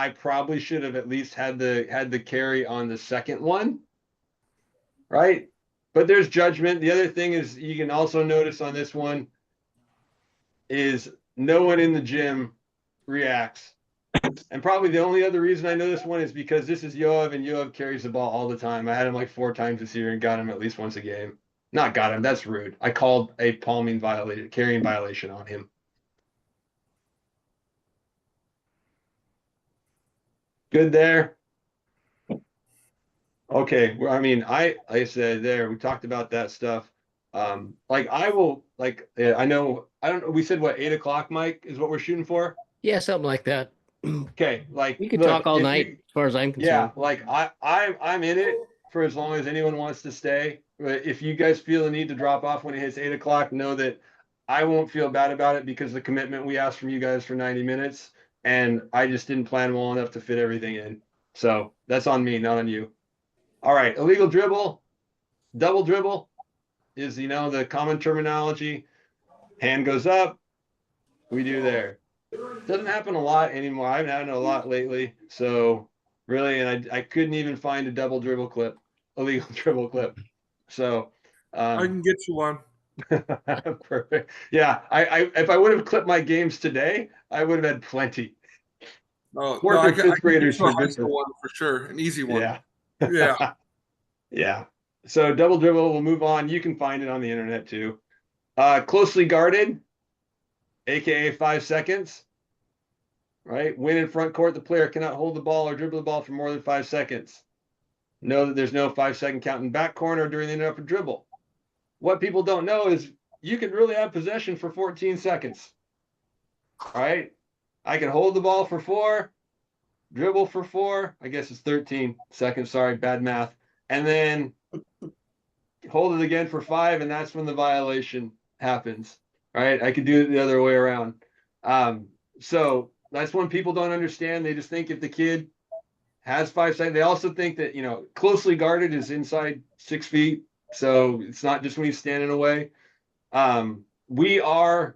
probably should have at least had the carry on the second one, right? But there's judgment. The other thing is you can also notice on this one is no one in the gym reacts. And probably the only other reason I know this one is because this is Yoav, and Yoav carries the ball all the time. I had him like 4 times this year and got him at least once a game. Not got him, that's rude. I called a carrying violation on him. Good there. Okay, well, I mean, like I said there, we talked about that stuff. Like I will, like I know, I don't know. We said what, 8 o'clock, Mike, is what we're shooting for. Yeah, something like that. Okay, like We could look, talk all if night, you- as far as I'm concerned. Yeah, like I'm in it for as long as anyone wants to stay. But if you guys feel the need to drop off when it hits 8 o'clock, know that I won't feel bad about it because the commitment we asked from you guys for 90 minutes, and I just didn't plan well enough to fit everything in. So that's on me, not on you. All right, illegal dribble, double dribble is the common terminology. Hand goes up, we do there. Doesn't happen a lot anymore. I haven't had it a lot lately. So really, and I couldn't even find a double dribble clip, illegal dribble clip. So I can get you one. perfect. Yeah, I if I would have clipped my games today, I would have had plenty. Oh, Fourth no, and fifth graders for for high this school one for sure, an easy one. Yeah. Yeah. Yeah. So double dribble, we'll move on. You can find it on the internet too. Closely guarded, aka 5 seconds. Right? When in front court, the player cannot hold the ball or dribble the ball for more than 5 seconds. Know that there's no 5-second count in back corner during the interrupted dribble. What people don't know is you can really have possession for 14 seconds. All right? I can hold the ball for 4, dribble for 4. I guess it's 13 seconds. Sorry, bad math. And then hold it again for 5, and that's when the violation happens. All right? I could do it the other way around. So that's when people don't understand. They just think if the kid has 5 seconds, they also think that, closely guarded is inside 6 feet. So it's not just when he's standing away. We are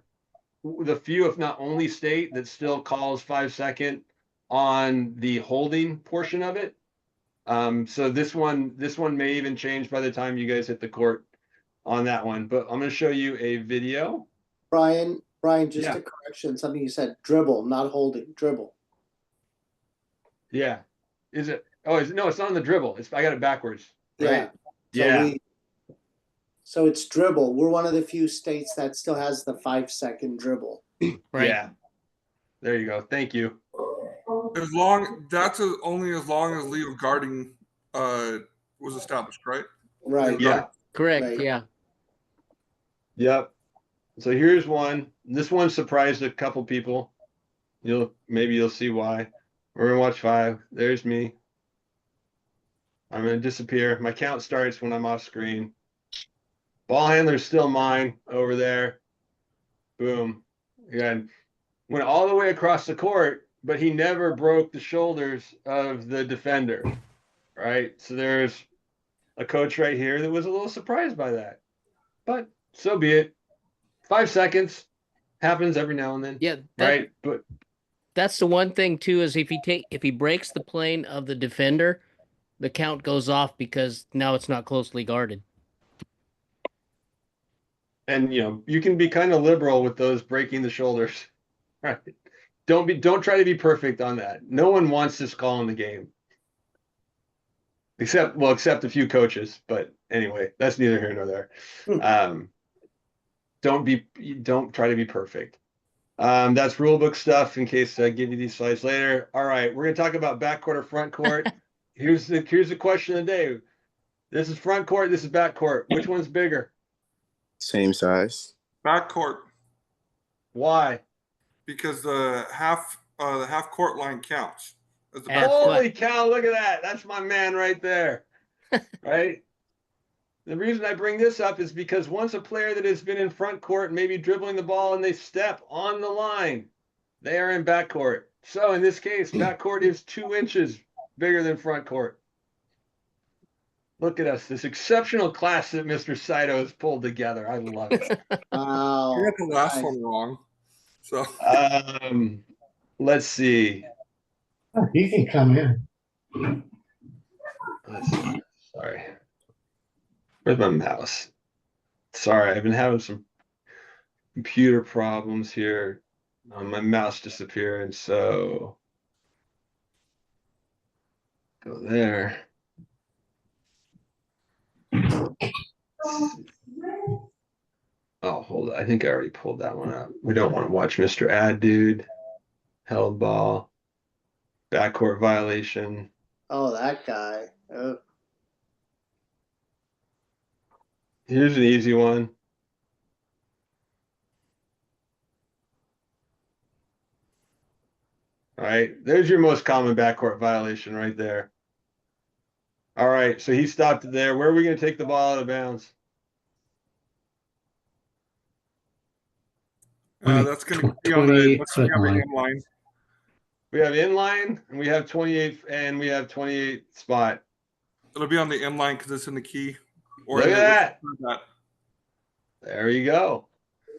the few, if not only state that still calls 5 second on the holding portion of it. So this one may even change by the time you guys hit the court on that one, but I'm going to show you a video. Brian, just Yeah. a correction. Something you said, dribble, not holding, dribble. Yeah. Is it? Oh, no, it's not on the dribble. I got it backwards. Right? Yeah. So it's dribble. We're one of the few states that still has the 5 second dribble. Right. Yeah. There you go. Thank you. Only as long as legal guarding was established, right? Right. Yeah. Correct. Right. Yeah. Yep. So here's one. This one surprised a couple people. Maybe you'll see why. We're gonna watch 5. There's me. I'm gonna disappear. My count starts when I'm off screen. Ball handler's still mine over there. Boom. Again, went all the way across the court, but he never broke the shoulders of the defender. Right? So there's a coach right here that was a little surprised by that. But so be it. 5 seconds happens every now and then. Yeah, right. But that's the one thing too, is if he breaks the plane of the defender, the count goes off because now it's not closely guarded. And you can be kind of liberal with those breaking the shoulders. Right. Don't try to be perfect on that. No one wants this call in the game. Except a few coaches, but anyway, that's neither here nor there. Don't try to be perfect. That's rule book stuff in case I give you these slides later. All right, we're gonna talk about backcourt or front court. Here's the question of the day. This is front court, this is backcourt. Which one's bigger? Same size. Backcourt. Why? Because the half court line counts. Holy cow, look at that. That's my man right there. Right? The reason I bring this up is because once a player that has been in front court, maybe dribbling the ball, and they step on the line, they are in backcourt. So in this case, backcourt is 2 inches bigger than front court. Look at us, this exceptional class that Mr. Saito has pulled together. I love it. Wow. You got the last one wrong. So let's see. He can come in. Let's see. Sorry. Where's my mouse? Sorry, I've been having some computer problems here. My mouse disappeared, so go there. Oh, hold on. I think I already pulled that one up. We don't want to watch Mr. Ad Dude. Held ball. Backcourt violation. Oh, that guy. Oh. Here's an easy one. All right, there's your most common backcourt violation right there. All right, so he stopped it there. Where are we going to take the ball out of bounds? That's going to be on the inline. We have inline, and we have 28, and we have 28 spot. It'll be on the inline because it's in the key. Or look at that. There you go.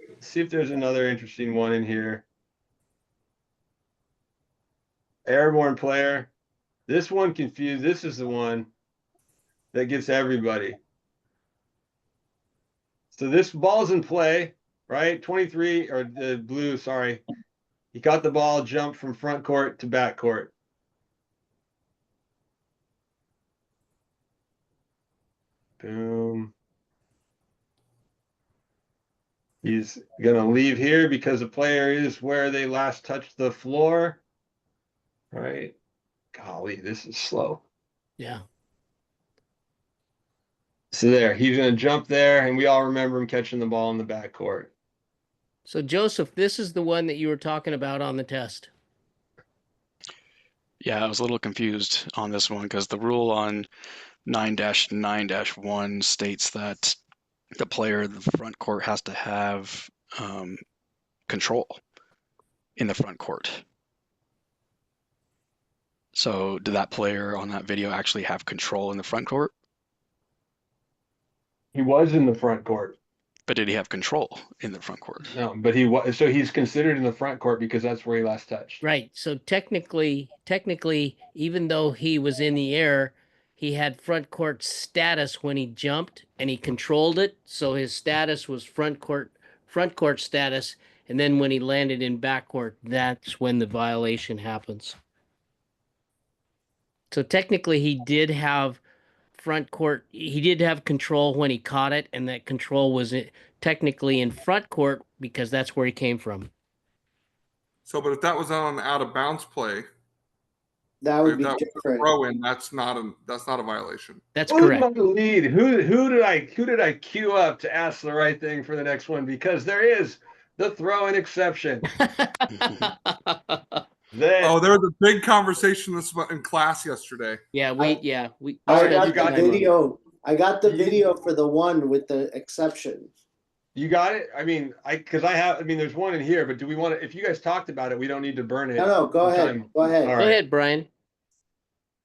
Let's see if there's another interesting one in here. Airborne player. This one confused. This is the one that gets everybody. So this ball's in play, right? 23 or the blue, sorry. He caught the ball, jumped from front court to back court. Boom. He's going to leave here because the player is where they last touched the floor. Right. Golly, this is slow. Yeah. So there, he's going to jump there, and we all remember him catching the ball in the backcourt. So Joseph, this is the one that you were talking about on the test. Yeah, I was a little confused on this one because the rule on 9-9-1 states that the player in the front court has to have control in the front court. So did that player on that video actually have control in the front court? He was in the front court. But did he have control in the front court? No, but he was. So he's considered in the front court because that's where he last touched. Right. So technically, even though he was in the air, he had front court status when he jumped and he controlled it. So his status was front court status. And then when he landed in backcourt, that's when the violation happens. So technically he did have front court. He did have control when he caught it. And that control was technically in front court because that's where he came from. So, but if that was on an out of bounds play, That would If be that was a different. throw in, that's not a violation. That's Who's correct. my lead? Who did I queue up to ask the right thing for the next one? Because there is the throw-in exception. That Oh, there was a big conversation in class yesterday. yeah, we Oh, I you got got the it. video. I got the You- video for the one with the exception. You got it? I mean, there's one in here, but do we want to, if you guys talked about it, we don't need to burn it. No, go ahead. Time. Go ahead. All Go right. ahead, Brian.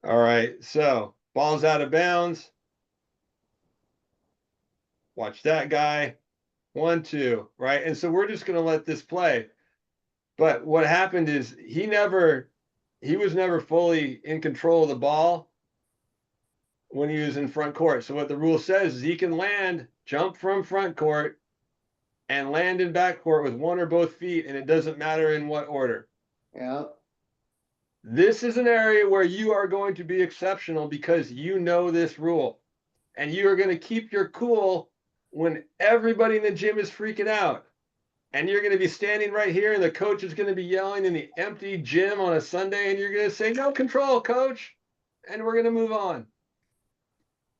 All right. So ball's out of bounds. Watch that guy. 1-2, right? And so we're just going to let this play. But what happened is he was never fully in control of the ball when he was in front court. So what the rule says is he can jump from front court and land in back court with one or both feet, and it doesn't matter in what order. Yeah. This is an area where you are going to be exceptional because you know this rule. And you are going to keep your cool when everybody in the gym is freaking out. And you're going to be standing right here, and the coach is going to be yelling in the empty gym on a Sunday, and you're going to say, "No control, coach," and we're going to move on.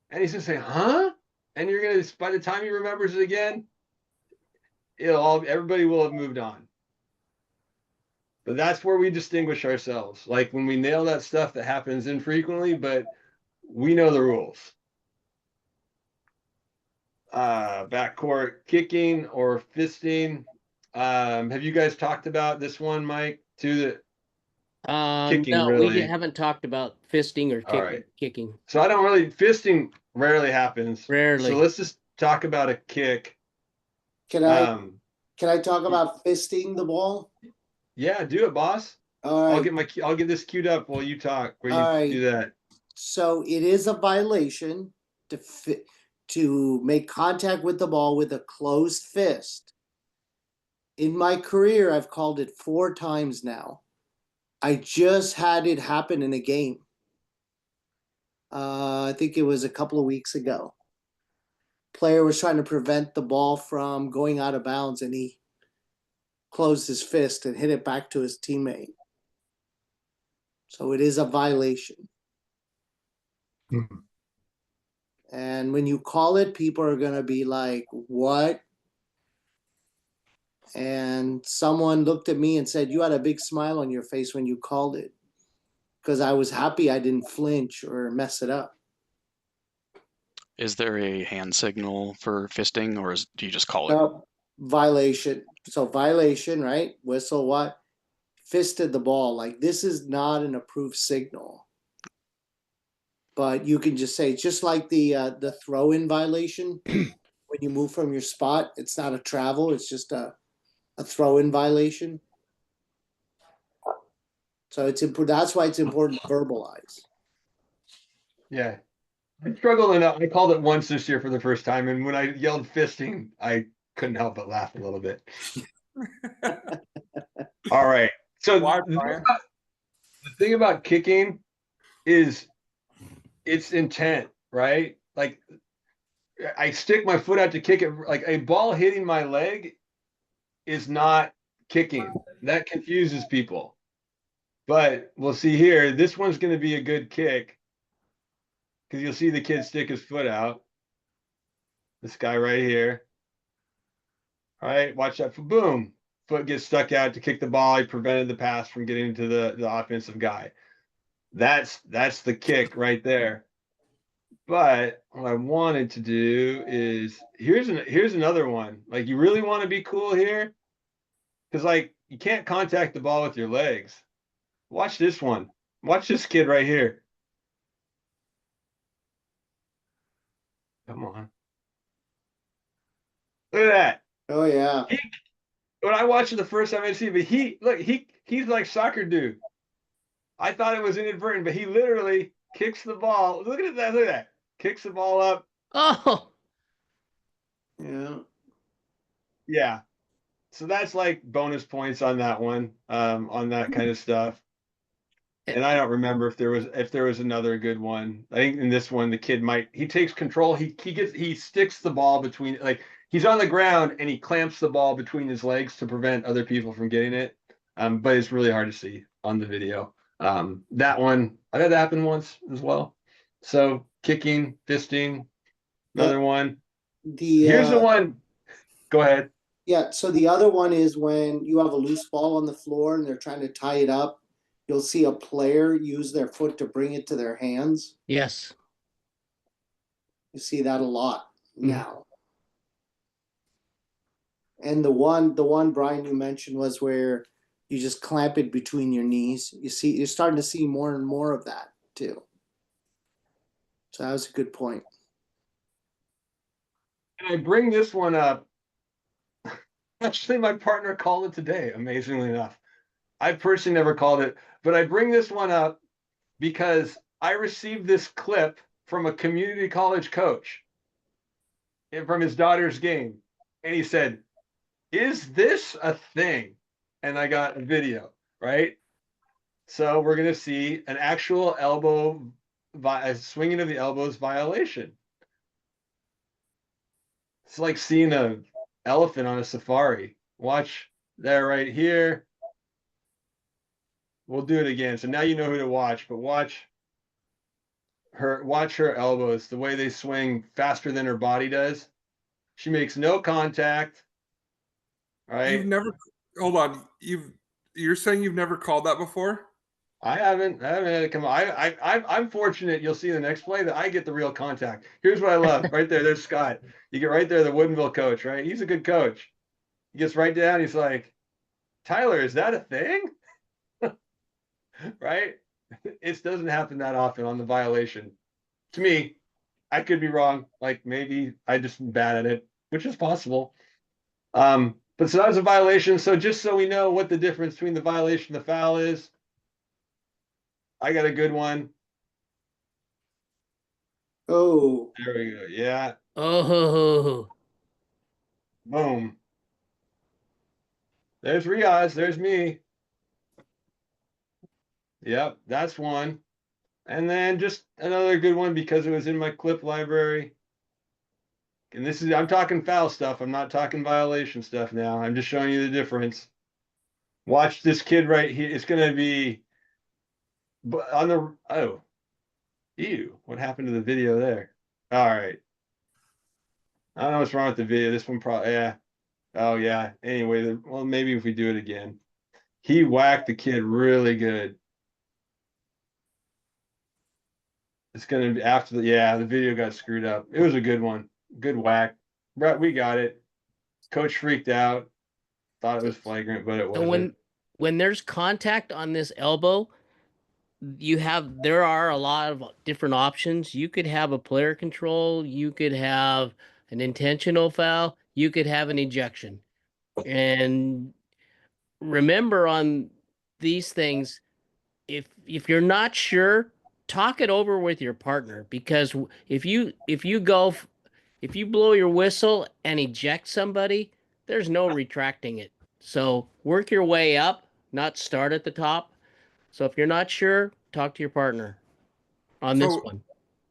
And he's going to say, "Huh?" And you're going to, by the time he remembers it again, everybody will have moved on. But that's where we distinguish ourselves. Like when we nail that stuff that happens infrequently, but we know the rules. Backcourt kicking or fisting. Have you guys talked about this one, Mike? Kicking, No, really. we haven't talked about fisting or All right. kicking. So fisting rarely happens. Rarely. So let's just talk about a kick. Can I talk about fisting the ball? Yeah, do it, boss. All right. I'll get this queued up while you talk. Where you All right. do that. So it is a violation to make contact with the ball with a closed fist. In my career, I've called it 4 times now. I just had it happen in a game. I think it was a couple of weeks ago. Player was trying to prevent the ball from going out of bounds, and he closed his fist and hit it back to his teammate. So it is a violation. Mm-hmm. And when you call it, people are going to be like, "What?" And someone looked at me and said, "You had a big smile on your face when you called it." Because I was happy I didn't flinch or mess it up. Is there a hand signal for fisting, or do you just call it? Violation. So violation, right? Whistle, what? Fisted the ball. Like, this is not an approved signal. But you can just say, just like the throw-in violation, when you move from your spot, it's not a travel, it's just a throw-in violation. So that's why it's important to verbalize. Yeah. I struggled enough. I called it once this year for the first time, and when I yelled fisting, I couldn't help but laugh a little bit. All right. So the thing about kicking is it's intent, right? Like I stick my foot out to kick it. Like a ball hitting my leg is not kicking. That confuses people. But we'll see here. This one's going to be a good kick because you'll see the kid stick his foot out. This guy right here. All right, watch that. Boom. Foot gets stuck out to kick the ball. He prevented the pass from getting to the offensive guy. That's the kick right there. But what I wanted to do is here's another one. Like you really want to be cool here, because like you can't contact the ball with your legs. Watch this one. Watch this kid right here. Come on. Look at that. Oh yeah. When I watched it the first time I see it, but he's like soccer dude. I thought it was inadvertent, but he literally kicks the ball. Look at that. Look at that. Kicks the ball up. Oh. Yeah. Yeah. So that's like bonus points on that one, on that kind of stuff. And I don't remember if there was another good one. I think in this one the kid he takes control. He sticks the ball between, like he's on the ground and he clamps the ball between his legs to prevent other people from getting it. But it's really hard to see on the video. That one, I've had that happen once as well. So kicking, fisting, another one. Here's the one. Go ahead. Yeah, so the other one is when you have a loose ball on the floor and they're trying to tie it up, you'll see a player use their foot to bring it to their hands. Yes. You see that a lot now. And the one Brian you mentioned was where you just clamp it between your knees. You're starting to see more and more of that too. So that was a good point. And I bring this one up. Actually, my partner called it today, amazingly enough. I personally never called it, but I bring this one up because I received this clip from a community college coach from his daughter's game. And he said, "Is this a thing?" And I got a video, right? So we're going to see an actual elbow, swinging of the elbows violation. It's like seeing an elephant on a safari. Watch there right here. We'll do it again. So now you know who to watch, but watch her elbows, the way they swing faster than her body does. She makes no contact. Right? You've never, hold on. You're saying you've never called that before? I haven't had it come on. I'm fortunate. You'll see in the next play that I get the real contact. Here's what I love. Right there. There's Scott. You get right there, the Woodinville coach, right? He's a good coach. He gets right down. He's like, "Tyler, is that a thing?" Right? It doesn't happen that often on the violation. To me, I could be wrong. Like maybe I just am bad at it, which is possible. But so that was a violation. So just so we know what the difference between the violation and the foul is, I got a good one. Oh. There we go. Yeah. Oh. Boom. There's Riaz. There's me. Yep, that's one. And then just another good one because it was in my clip library. And this is, I'm talking foul stuff. I'm not talking violation stuff now. I'm just showing you the difference. Watch this kid right here. It's going to be on the, oh, ew. What happened to the video there? All right. I don't know what's wrong with the video. This one probably, yeah. Oh, yeah. Anyway, well, maybe if we do it again. He whacked the kid really good. It's going to be after the, yeah, the video got screwed up. It was a good one. Good whack. Brett, we got it. Coach freaked out. Thought it was flagrant, but it wasn't. And when there's contact on this elbow, there are a lot of different options. You could have a player control, you could have an intentional foul, you could have an ejection. And remember on these things, if you're not sure, talk it over with your partner, because if you blow your whistle and eject somebody, there's no retracting it. So work your way up, not start at the top. So if you're not sure, talk to your partner on this one.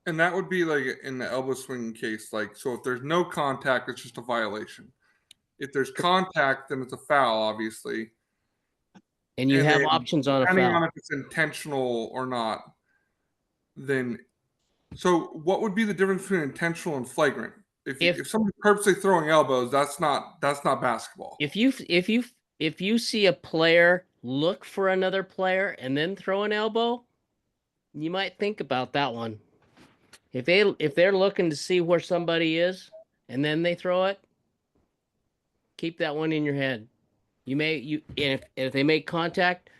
And that would be like in the elbow swinging case. Like, so if there's no contact, it's just a violation. If there's contact, then it's a foul, obviously. And you have options on a foul. Depending on if it's intentional or not, then, so what would be the difference between intentional and flagrant? If somebody's purposely throwing elbows, that's not basketball. If you see a player look for another player and then throw an elbow, you might think about that one. If they're looking to see where somebody is and then they throw it, keep that one in your head. If they make contact,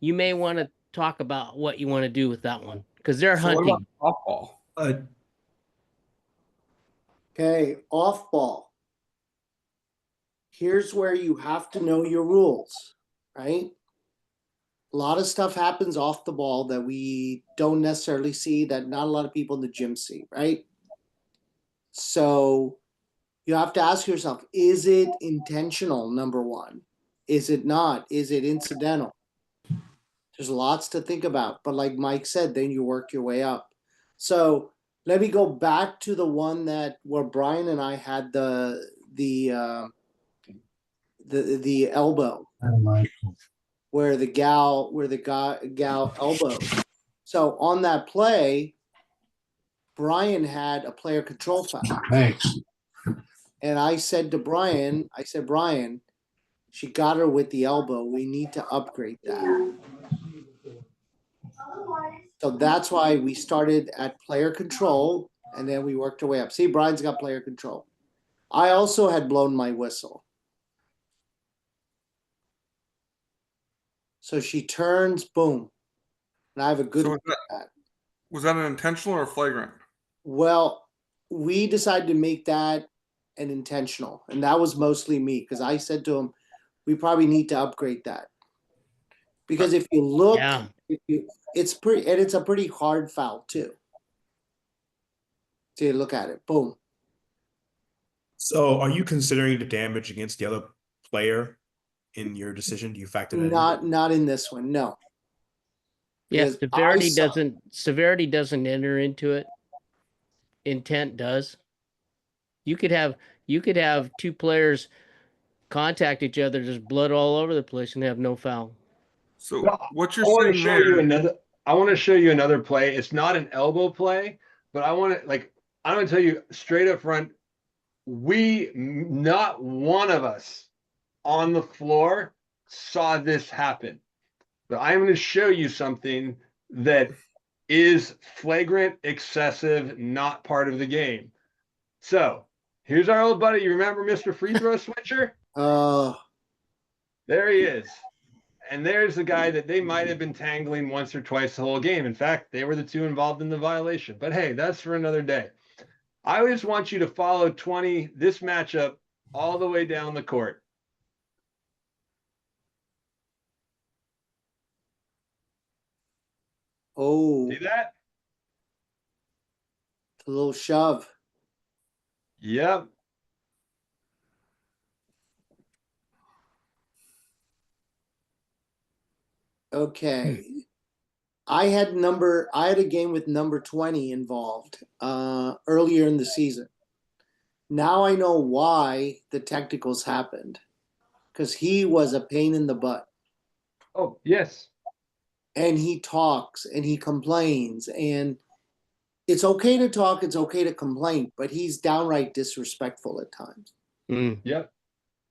you may want to talk about what you want to do with that one, because they're hunting. What about softball? Okay, off ball. Here's where you have to know your rules, right? A lot of stuff happens off the ball that we don't necessarily see, that not a lot of people in the gym see, right? So you have to ask yourself, is it intentional, number one? Is it not? Is it incidental? There's lots to think about. But like Mike said, then you work your way up. So let me go back to the one where Brian and I had the elbow. where the gal elbowed. So on that play, Brian had a player control foul. Thanks. And I said to Brian, Brian, she got her with the elbow. We need to upgrade that. So that's why we started at player control and then we worked our way up. See, Brian's got player control. I also had blown my whistle. So she turns, boom. And I have a good So look at that. Was that an intentional or flagrant? Well, we decided to make that an intentional. And that was mostly me because I said to him, we probably need to upgrade that. Because if you look, Yeah. it's a pretty hard foul too. So you look at it, boom. So are you considering the damage against the other player in your decision? Do you factor that in? Not in this one, no. Yeah, Because I saw- severity doesn't enter into it. Intent does. You could have two players contact each other, just blood all over the place, and have no foul. So No, what you're I want to saying show there, you another. I want to show you another play. It's not an elbow play, but I'm going to tell you straight up front. Not one of us on the floor saw this happen. But I'm going to show you something that is flagrant, excessive, not part of the game. So here's our old buddy. You remember Mr. Free Throw Switcher? There he is. And there's the guy that they might have been tangling once or twice the whole game. In fact, they were the two involved in the violation. But hey, that's for another day. I just want you to follow this matchup all the way down the court. Oh, See that? a little shove. Yep. Okay. I had a game with number 20 involved earlier in the season. Now I know why the technicals happened. Because he was a pain in the butt. Oh, yes. And he talks and he complains. And it's okay to talk, it's okay to complain, but he's downright disrespectful at times. Yep.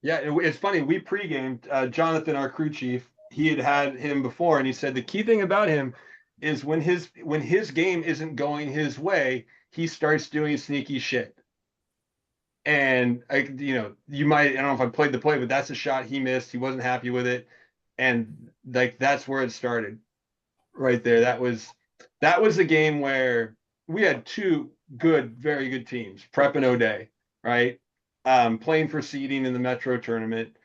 Yeah, it's funny. We pre-gamed Jonathan, our crew chief. He had him before, and he said the key thing about him is when his game isn't going his way, he starts doing sneaky shit. And you might, I don't know if I played the play, but that's a shot he missed. He wasn't happy with it, and that's where it started, right there. That was a game where we had two very good teams, Prep and O'Day, right? Playing for seeding in the Metro tournament.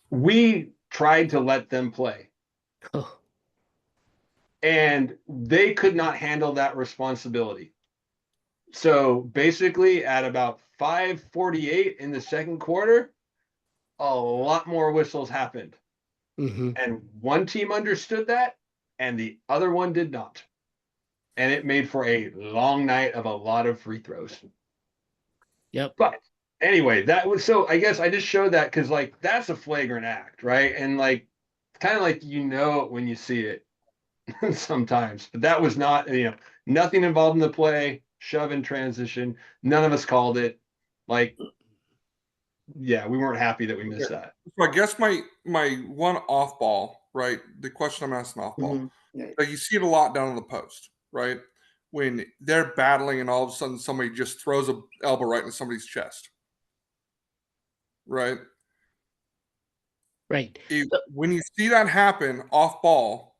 We tried to let them play. And they could not handle that responsibility. So basically at about 5:48 in the second quarter, a lot more whistles happened. And one team understood that and the other one did not. And it made for a long night of a lot of free throws. Yep. But anyway, I guess I just showed that because that's a flagrant act, right? And kind of it when you see it sometimes. But that was not, nothing involved in the play, shove in transition. None of us called it. Yeah, we weren't happy that we missed that. So I guess my one off ball, right? The question I'm asking off ball, you see it a lot down on the post, right? When they're battling and all of a sudden somebody just throws an elbow right in somebody's chest. Right? Right. When you see that happen off ball,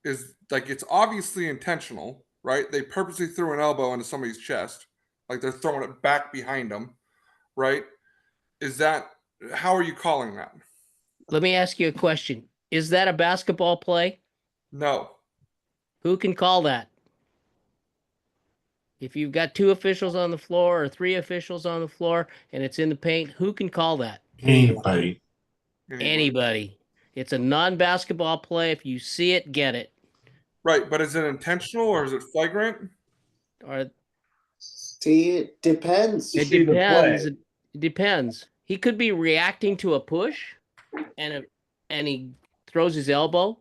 it's obviously intentional, right? They purposely threw an elbow into somebody's chest, they're throwing it back behind them, right? How are you calling that? Let me ask you a question. Is that a basketball play? No. Who can call that? If you've got two officials on the floor or three officials on the floor and it's in the paint, who can call that? Anybody. Anybody. It's a non-basketball play. If you see it, get it. Right, but is it intentional or is it flagrant? See, it depends. It depends. It depends. He could be reacting to a push, and and he throws his elbow,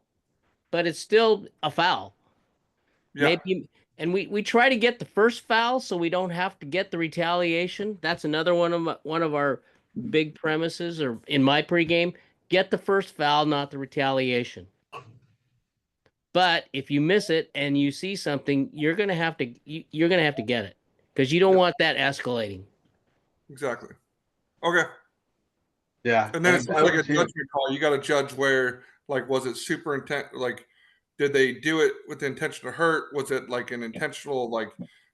but it's still a foul. Yeah. Maybe, and we try to get the first foul so we don't have to get the retaliation. That's another one of our big premises, or in my pregame, get the first foul, not the retaliation. But if you miss it and you see something, you're gonna have to get it, because you don't want that escalating. Exactly. Okay. Yeah. And then it's like a huge. judgment call. You got to judge where, like, was it super intent? Like, did they do it with the intention to hurt? Was it like an intentional, like,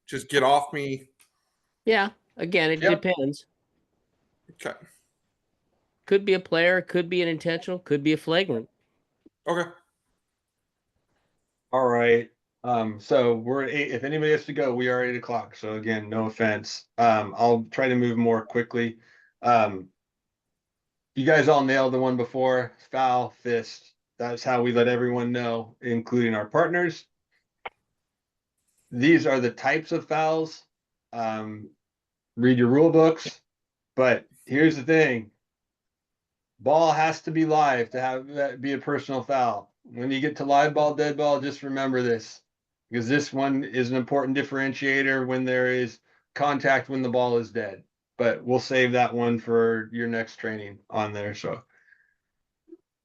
just get off me? Yeah. Again, it Yep. depends. Okay. Could be a player, could be an intentional, could be a flagrant. Okay. All right. So we're at 8. If anybody has to go, we are 8 o'clock. So again, no offense. I'll try to move more quickly. You guys all nailed the one before. Foul, fist. That's how we let everyone know, including our partners. These are the types of fouls. Read your rule books. But here's the thing. Ball has to be live to have that be a personal foul. When you get to live ball, dead ball, just remember this, because this one is an important differentiator when there is contact when the ball is dead. But we'll save that one for your next training on there. So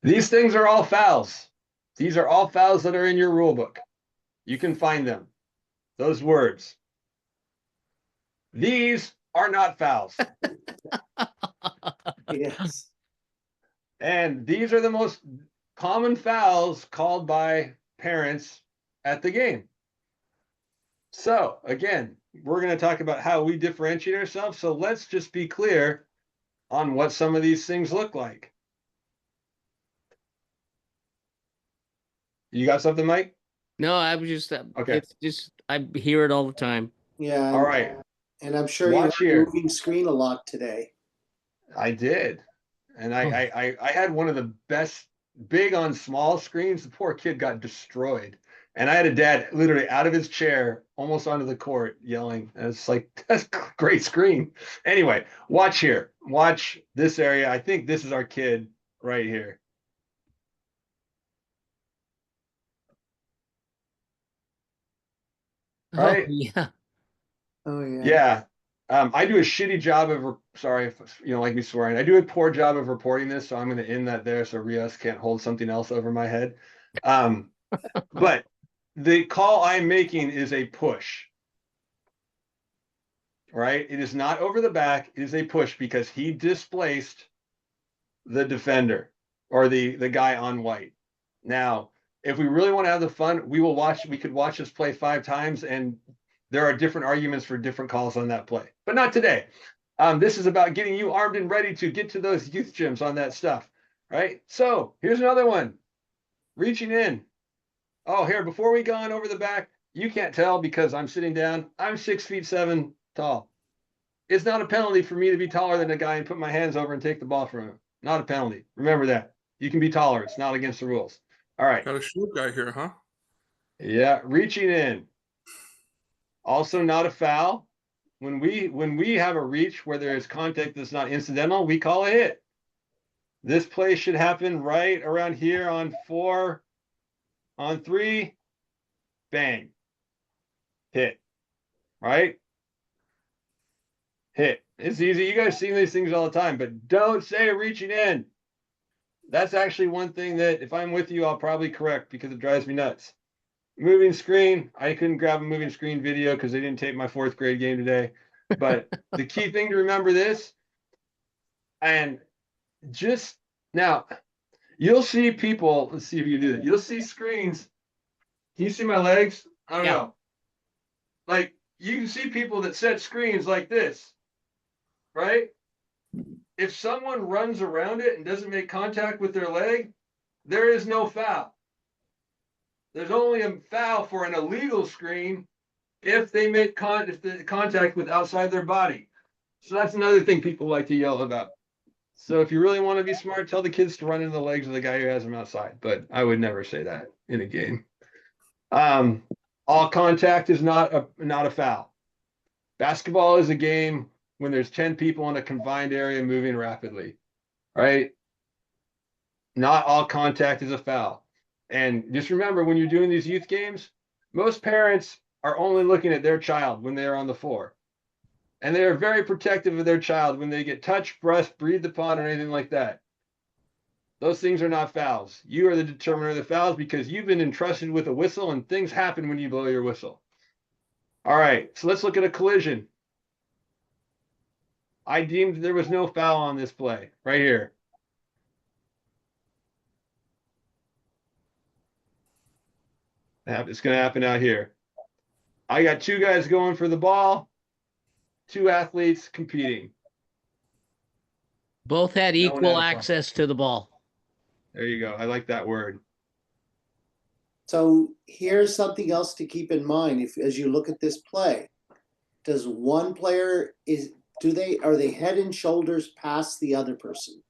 these things are all fouls. These are all fouls that are in your rule book. You can find them. Those words. These are not fouls. Yes. And these are the most common fouls called by parents at the game. So again, we're going to talk about how we differentiate ourselves. So let's just be clear on what some of these things look like. You got something, Mike? No, I was just Okay. It's just I hear it all the time. Yeah. All right. And I'm sure Watch you're here. moving screen a lot today. I did. And I had one of the best, big on small screens. The poor kid got destroyed. And I had a dad literally out of his chair, almost onto the court, yelling. And it's like, that's a great screen. Anyway, watch here. Watch this area. I think this is our kid right here. Right? Oh, yeah. Oh yeah. Yeah. I do a shitty job of, sorry if you don't like me swearing. I do a poor job of reporting this, so I'm going to end that there so Rios can't hold something else over my head. But the call I'm making is a push. Right? It is not over the back. It is a push because he displaced the defender or the guy on white. Now, if we really want to have the fun, we could watch this play 5 times, and there are different arguments for different calls on that play, but not today. This is about getting you armed and ready to get to those youth gyms on that stuff, right? So here's another one. Reaching in. Oh, here, before we go on over the back, you can't tell because I'm sitting down. I'm 6'7" tall. It's not a penalty for me to be taller than a guy and put my hands over and take the ball from him. Not a penalty. Remember that. You can be taller. It's not against the rules. All right. Got a short guy here, huh? Yeah, reaching in. Also not a foul. When we have a reach where there is contact that's not incidental, we call a hit. This play should happen right around here on 4, on 3, bang, hit, right? Hit. It's easy. You guys see these things all the time, but don't say reaching in. That's actually one thing that if I'm with you, I'll probably correct because it drives me nuts. Moving screen. I couldn't grab a moving screen video because they didn't tape my 4th grade game today. But the key thing to remember this, and just now, you'll see people. Let's see if you can do that. You'll see screens. Can you see my legs? I don't know. Like you can see people that set screens like this, right? If someone runs around it and doesn't make contact with their leg, there is no foul. There's only a foul for an illegal screen if they make contact with outside their body. So that's another thing people like to yell about. So if you really want to be smart, tell the kids to run into the legs of the guy who has them outside. But I would never say that in a game. All contact is not a foul. Basketball is a game when there's 10 people in a confined area moving rapidly, right? Not all contact is a foul. And just remember, when you're doing these youth games, most parents are only looking at their child when they are on the floor. And they are very protective of their child when they get touched, brushed, breathed upon, or anything like that. Those things are not fouls. You are the determiner of the fouls because you've been entrusted with a whistle, and things happen when you blow your whistle. All right, so let's look at a collision. I deemed there was no foul on this play right here. It's going to happen out here. I got two guys going for the ball, two athletes competing. Both had No one equal had a access to the ball. There you go. I like that word. So here's something else to keep in mind if as you look at this play. Does one player are they head and shoulders past the other person?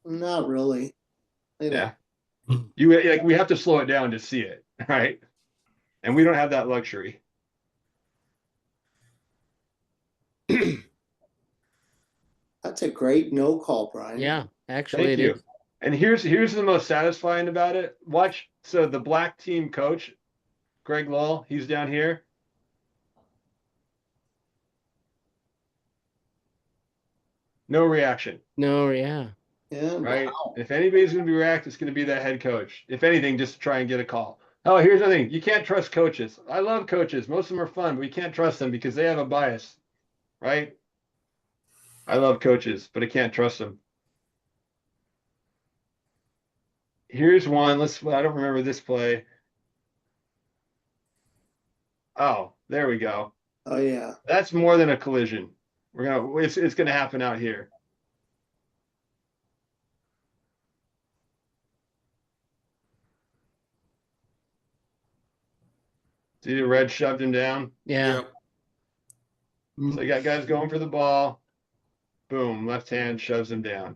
Not really. Yeah. We have to slow it down to see it, right? And we don't have that luxury. That's a great no call, Brian. Yeah, actually Thank it you. is. And here's the most satisfying about it. Watch. So the black team coach, Greg Lull, he's down here. No reaction. No, yeah. Yeah. Right. Wow. If anybody's going to be react, it's going to be that head coach. If anything, just to try and get a call. Oh, here's the thing. You can't trust coaches. I love coaches. Most of them are fun, but we can't trust them because they have a bias. Right. I love coaches, but I can't trust them. Here's one. I don't remember this play. Oh, there we go. Oh yeah. That's more than a collision. It's gonna happen out here. See the red shoved him down? Yeah. So you got guys going for the ball. Boom, left hand shoves him down.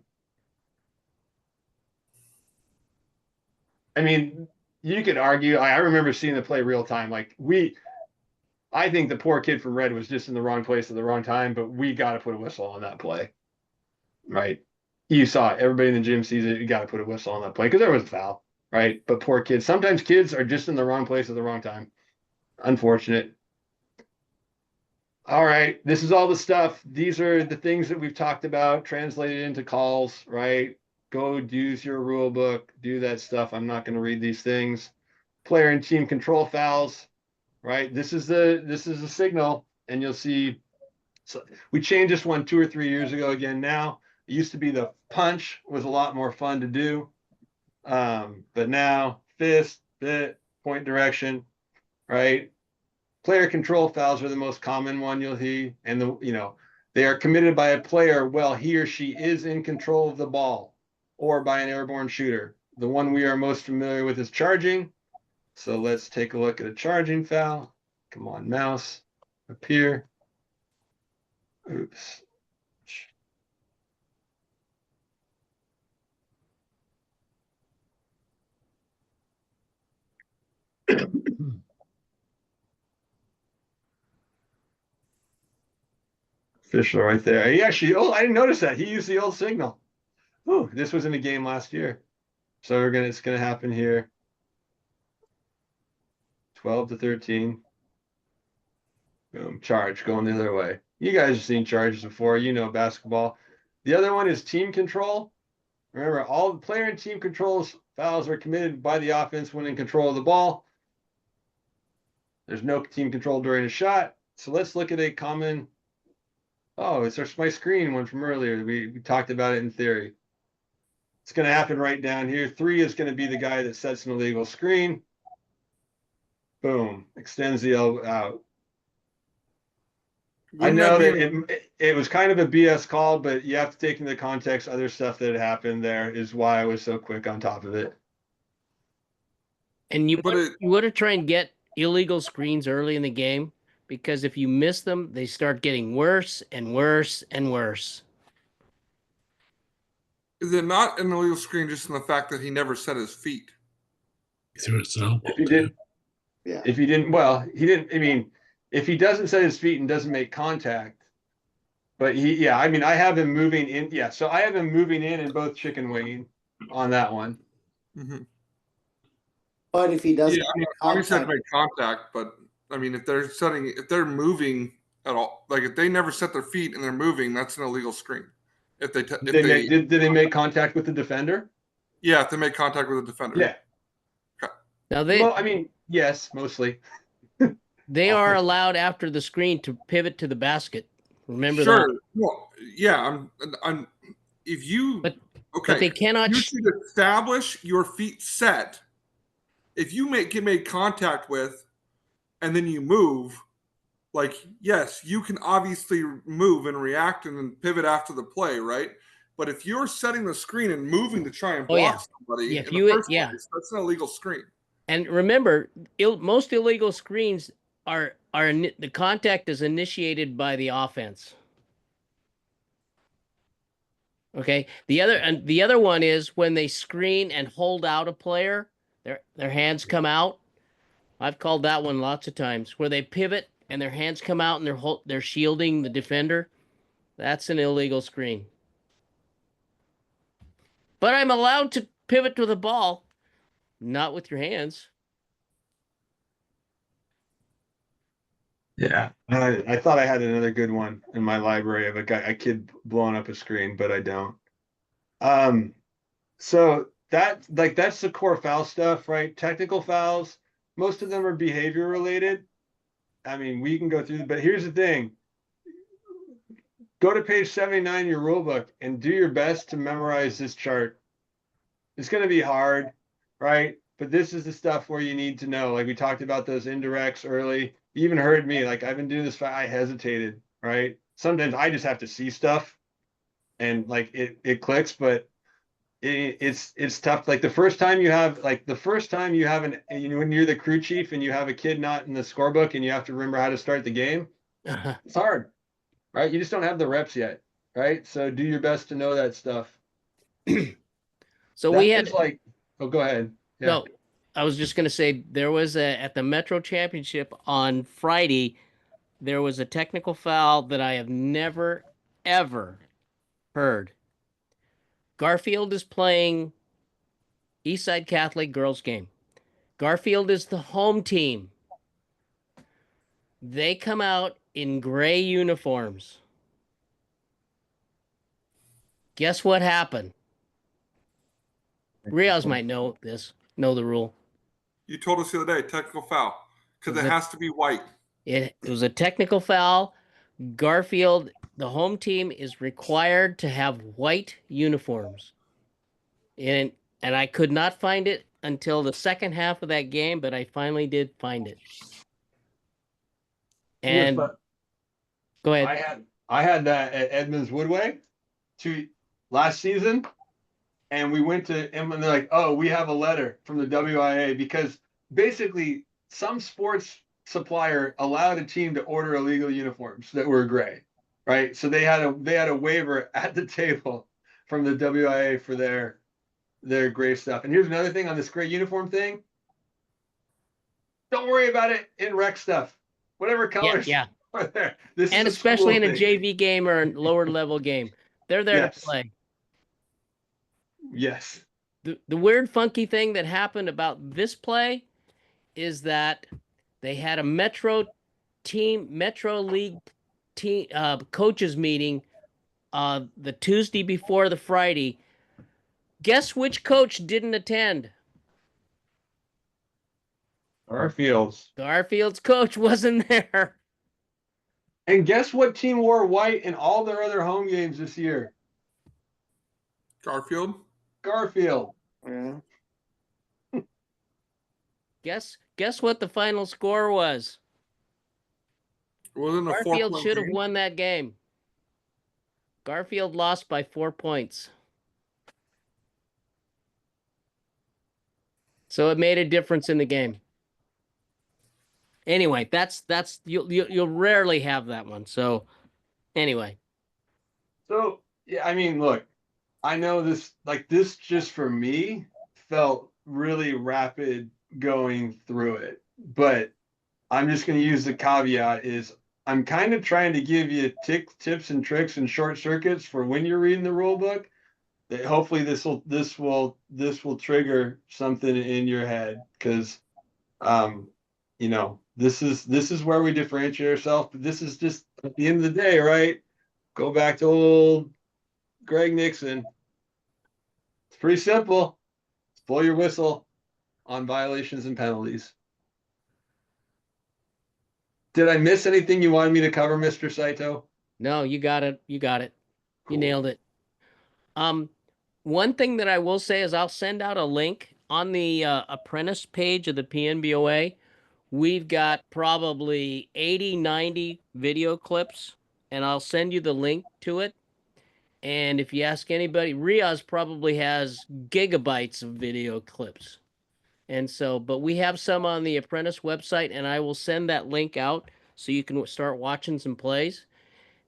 I mean, you could argue. I remember seeing the play real time. I think the poor kid from red was just in the wrong place at the wrong time, but we got to put a whistle on that play. Right? You saw it. Everybody in the gym sees it. You got to put a whistle on that play because there was a foul. Right? But poor kids. Sometimes kids are just in the wrong place at the wrong time. Unfortunate. All right. This is all the stuff. These are the things that we've talked about translated into calls, right? Go use your rule book, do that stuff. I'm not going to read these things. Player and team control fouls, right? This is a signal, and you'll see. So we changed this one 2 or 3 years ago again. Now it used to be the punch was a lot more fun to do, but now fist, bit, point direction, right? Player control fouls are the most common one you'll see, and they are committed by a player while he or she is in control of the ball, or by an airborne shooter. The one we are most familiar with is charging. So let's take a look at a charging foul. Come on, mouse, up here. Oops. Official right there. He actually, I didn't notice that. He used the old signal. Oh, this was in a game last year. So it's gonna happen here. 12-13. Boom, charge going the other way. You guys have seen charges before, basketball. The other one is team control. Remember, all the player and team controls fouls are committed by the offense when in control of the ball. There's no team control during a shot. So let's look at a common. Oh, it's my screen one from earlier. We talked about it in theory. It's going to happen right down here. 3 is going to be the guy that sets an illegal screen. Boom, extends the elbow out. I know that it was kind of a BS call, but you have to take into context other stuff that had happened there is why I was so quick on top of it. And you want to try and get illegal screens early in the game, because if you miss them, they start getting worse and worse and worse. Is it not an illegal screen just in the fact that he never set his feet? He threw his elbow. If he did, Yeah. If he didn't, well, he didn't. I mean, if he doesn't set his feet and doesn't make contact, But yeah, I mean, I have him moving in. Yeah, so I have him moving in and both chicken winging on that one. Mhm. But if he doesn't Yeah, I mean, make obviously have to contact, make contact, but I mean, if they're moving at all, like if they never set their feet and they're moving, that's an illegal screen. If they, Did they make contact with the defender? yeah, if they make contact with the defender. Yeah. Now they Well, I mean, yes, mostly. they are allowed after the screen to pivot to the basket. Remember Sure. that. Well, yeah, I'm. If you But okay, they cannot. you should establish your feet set. If you get made contact with, and then you move, like yes, you can obviously move and react and then pivot after the play, right? But if you're setting the screen and moving to try and Oh, block yeah. somebody Yeah, in if the you- first yeah. place, that's an illegal screen. And remember, most illegal screens are the contact is initiated by the offense. Okay. The other one is when they screen and hold out a player, their hands come out. I've called that one lots of times where they pivot and their hands come out and they're shielding the defender. That's an illegal screen. But I'm allowed to pivot to the ball, not with your hands. Yeah. I thought I had another good one in my library of a kid blowing up a screen, but I don't. So that's the core foul stuff, right? Technical fouls, most of them are behavior related. I mean, we can go through, but here's the thing. Go to page 79 of your rule book and do your best to memorize this chart. It's going to be hard, right? But this is the stuff where you need to know. Like we talked about those indirects early. You even heard me, like I've been doing this, I hesitated, right? Sometimes I just have to see stuff and like it clicks, but it's tough. Like the first time you have when you're the crew chief and you have a kid not in the scorebook and you have to remember how to start the game, it's hard, right? You just don't have the reps yet, right? So do your best to know that stuff. So That we had is like, oh, go ahead. Yeah. No, I was just going to say there was at the Metro Championship on Friday, there was a technical foul that I have never, ever heard. Garfield is playing Eastside Catholic girls game. Garfield is the home team. They come out in gray uniforms. Guess what happened? Rios might know the rule. You told us the other day, technical foul, because it has to be white. It was a technical foul. Garfield, the home team, is required to have white uniforms. And I could not find it until the second half of that game, but I finally did find it. And go ahead. I had that at Edmonds Woodway last season, and we went to and they're like, oh, we have a letter from the WIA because basically some sports supplier allowed a team to order illegal uniforms that were gray, right? So they had a waiver at the table from the WIA for their gray stuff. And here's another thing on this gray uniform thing. Don't worry about it in rec stuff. Whatever colors Yeah. are there. This And is especially in a thing. JV game or a lower level game. They're there to play. Yes. The weird funky thing that happened about this play is that they had a Metro League team coaches meeting the Tuesday before the Friday. Guess which coach didn't attend? Garfield's coach wasn't there. And guess what team wore white in all their other home games this year? Garfield. Yeah. Guess what the final score was? It wasn't a Garfield 4-point should have game. won that game. Garfield lost by 4 points. So it made a difference in the game. Anyway, that's you'll rarely have that one. So anyway. So yeah, I mean, look, I know this just for me felt really rapid going through it, but I'm just going to use the caveat is I'm kind of trying to give you tips and tricks and short circuits for when you're reading the rule book. That hopefully this will trigger something in your head, because you know, this is where we differentiate ourselves. But this is just at the end of the day, right? Go back to old Greg Nixon. It's pretty simple. Blow your whistle on violations and penalties. Did I miss anything you wanted me to cover, Mr. Saito? No, you got it. You got it. You Cool. nailed it. One thing that I will say is I'll send out a link on the apprentice page of the PNBOA. We've got probably 80, 90 video clips, and I'll send you the link to it. And if you ask anybody, Riaz probably has gigabytes of video clips. And so, but we have some on the Apprentice website, and I will send that link out so you can start watching some plays.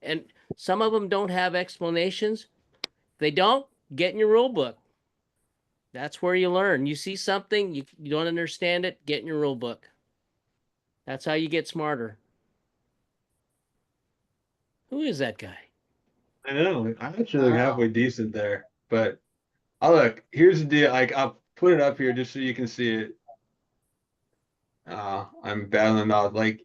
And some of them don't have explanations. If they don't, get in your rule book. That's where you learn. You see something, you don't understand it, get in your rule book. That's how you get smarter. Who is that guy? I know. I actually look halfway decent there, but look. Here's the deal. Like, I'll put it up here just so you can see it. I'm battling out. Like,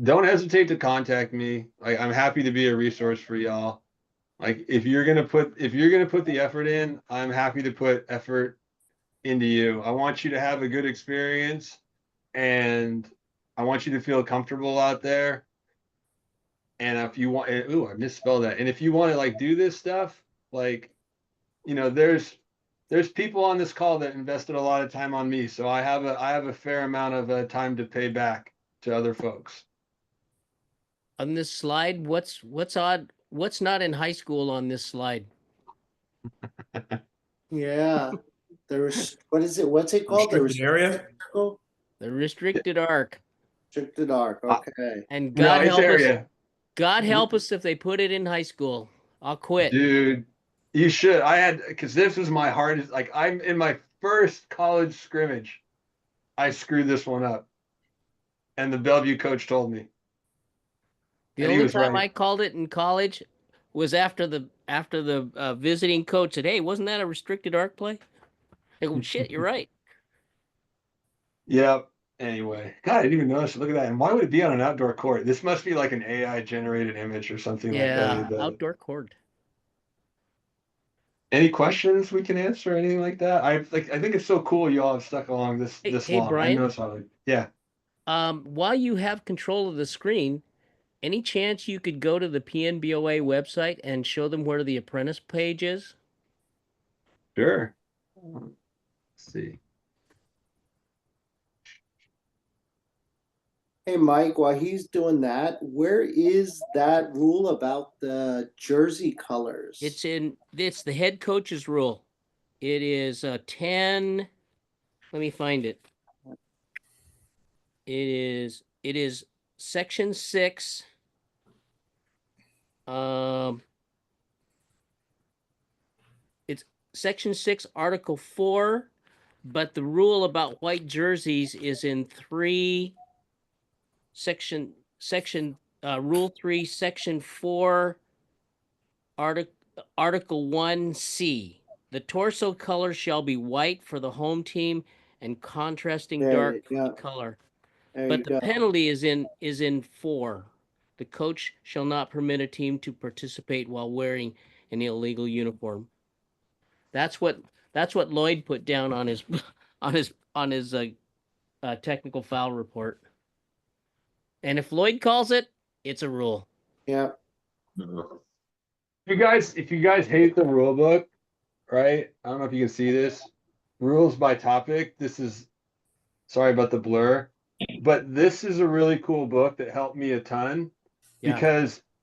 don't hesitate to contact me. Like, I'm happy to be a resource for y'all. Like, if you're gonna put the effort in, I'm happy to put effort into you. I want you to have a good experience, and I want you to feel comfortable out there. And if you want, ooh, I misspelled that. And if you want to like do this stuff, like, you know, there's people on this call that invested a lot of time on me, so I have a fair amount of time to pay back to other folks. On this slide, what's odd? What's not in high school on this slide? Yeah. There's what is it? What's it called? Restricted area? The restricted arc. Restricted arc. Okay. And No, God it's help us. area. God help us if they put it in high school. I'll quit. Dude, you should. Because this was my hardest. Like, I'm in my first college scrimmage, I screwed this one up, and the Bellevue coach told me. The And he only was time right. I called it in college was after the visiting coach said, "Hey, wasn't that a restricted arc play?" I go, "Shit, you're right." Yep. Anyway, God, I didn't even notice. Look at that. And why would it be on an outdoor court? This must be like an AI generated image or something Yeah, like that. outdoor court. Any questions we can answer? Anything like that? I think it's so cool you all have stuck along this Hey, long. Brian. I know it's hard. Yeah. While you have control of the screen, any chance you could go to the PNBOA website and show them where the apprentice page is? Sure. Let's see. Hey, Mike, while he's doing that, where is that rule about the jersey colors? It's the head coach's rule. It is 10. Let me find it. It is section 6. It's section 6, article 4, but the rule about white jerseys is in 3 section rule 3, section 4, article 1C. The torso color shall be white for the home team and contrasting dark color. But the penalty is in 4. The coach shall not permit a team to participate while wearing an illegal uniform. That's what Lloyd put down on his technical foul report. And if Lloyd calls it, it's a rule. Yeah. If you guys hate the rule book, right? I don't know if you can see this. Rules by topic. This is, sorry about the blur, but this is a really cool book that helped me a ton. Yeah.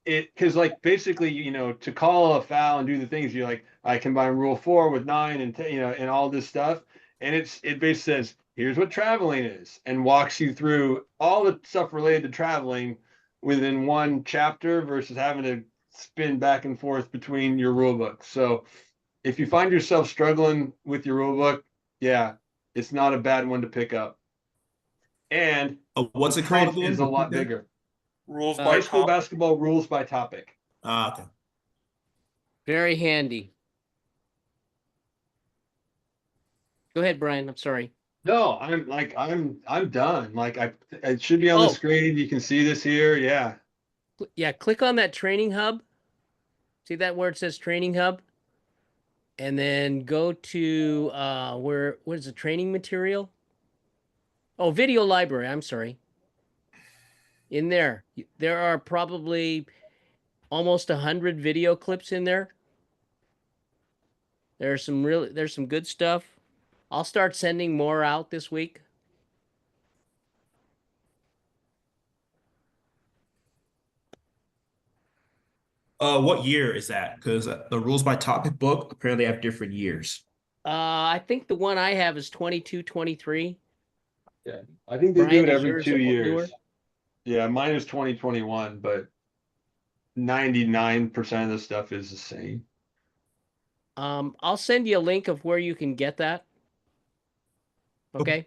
Because like basically, you know, to call a foul and do the things, you're like, I combine rule 4 with 9 and 10, you know, and all this stuff. And it basically says, here's what traveling is, and walks you through all the stuff related to traveling within one chapter versus having to spin back and forth between your rule book. So if you find yourself struggling with your rule book, yeah, it's not a bad one to pick up. And what's it called again? Is a lot bigger. Rules by High school top. basketball rules by topic. Okay. Very handy. Go ahead, Brian. I'm sorry. No, I'm done. Like it should be on the Oh. screen. You can see this here. Yeah. Yeah, click on that training hub. See that where it says training hub? And then go to what is the training material? Oh, video library. I'm sorry. In there are probably almost 100 video clips in there. There's some good stuff. I'll start sending more out this week. What year is that? Because the rules by topic book apparently have different years. I think the one I have is 22, 23. Yeah. I think they do Brian, it is every yours 2 years. newer? Yeah, mine is 2021, but 99% of the stuff is the same. I'll send you a link of where you can get that. Okay.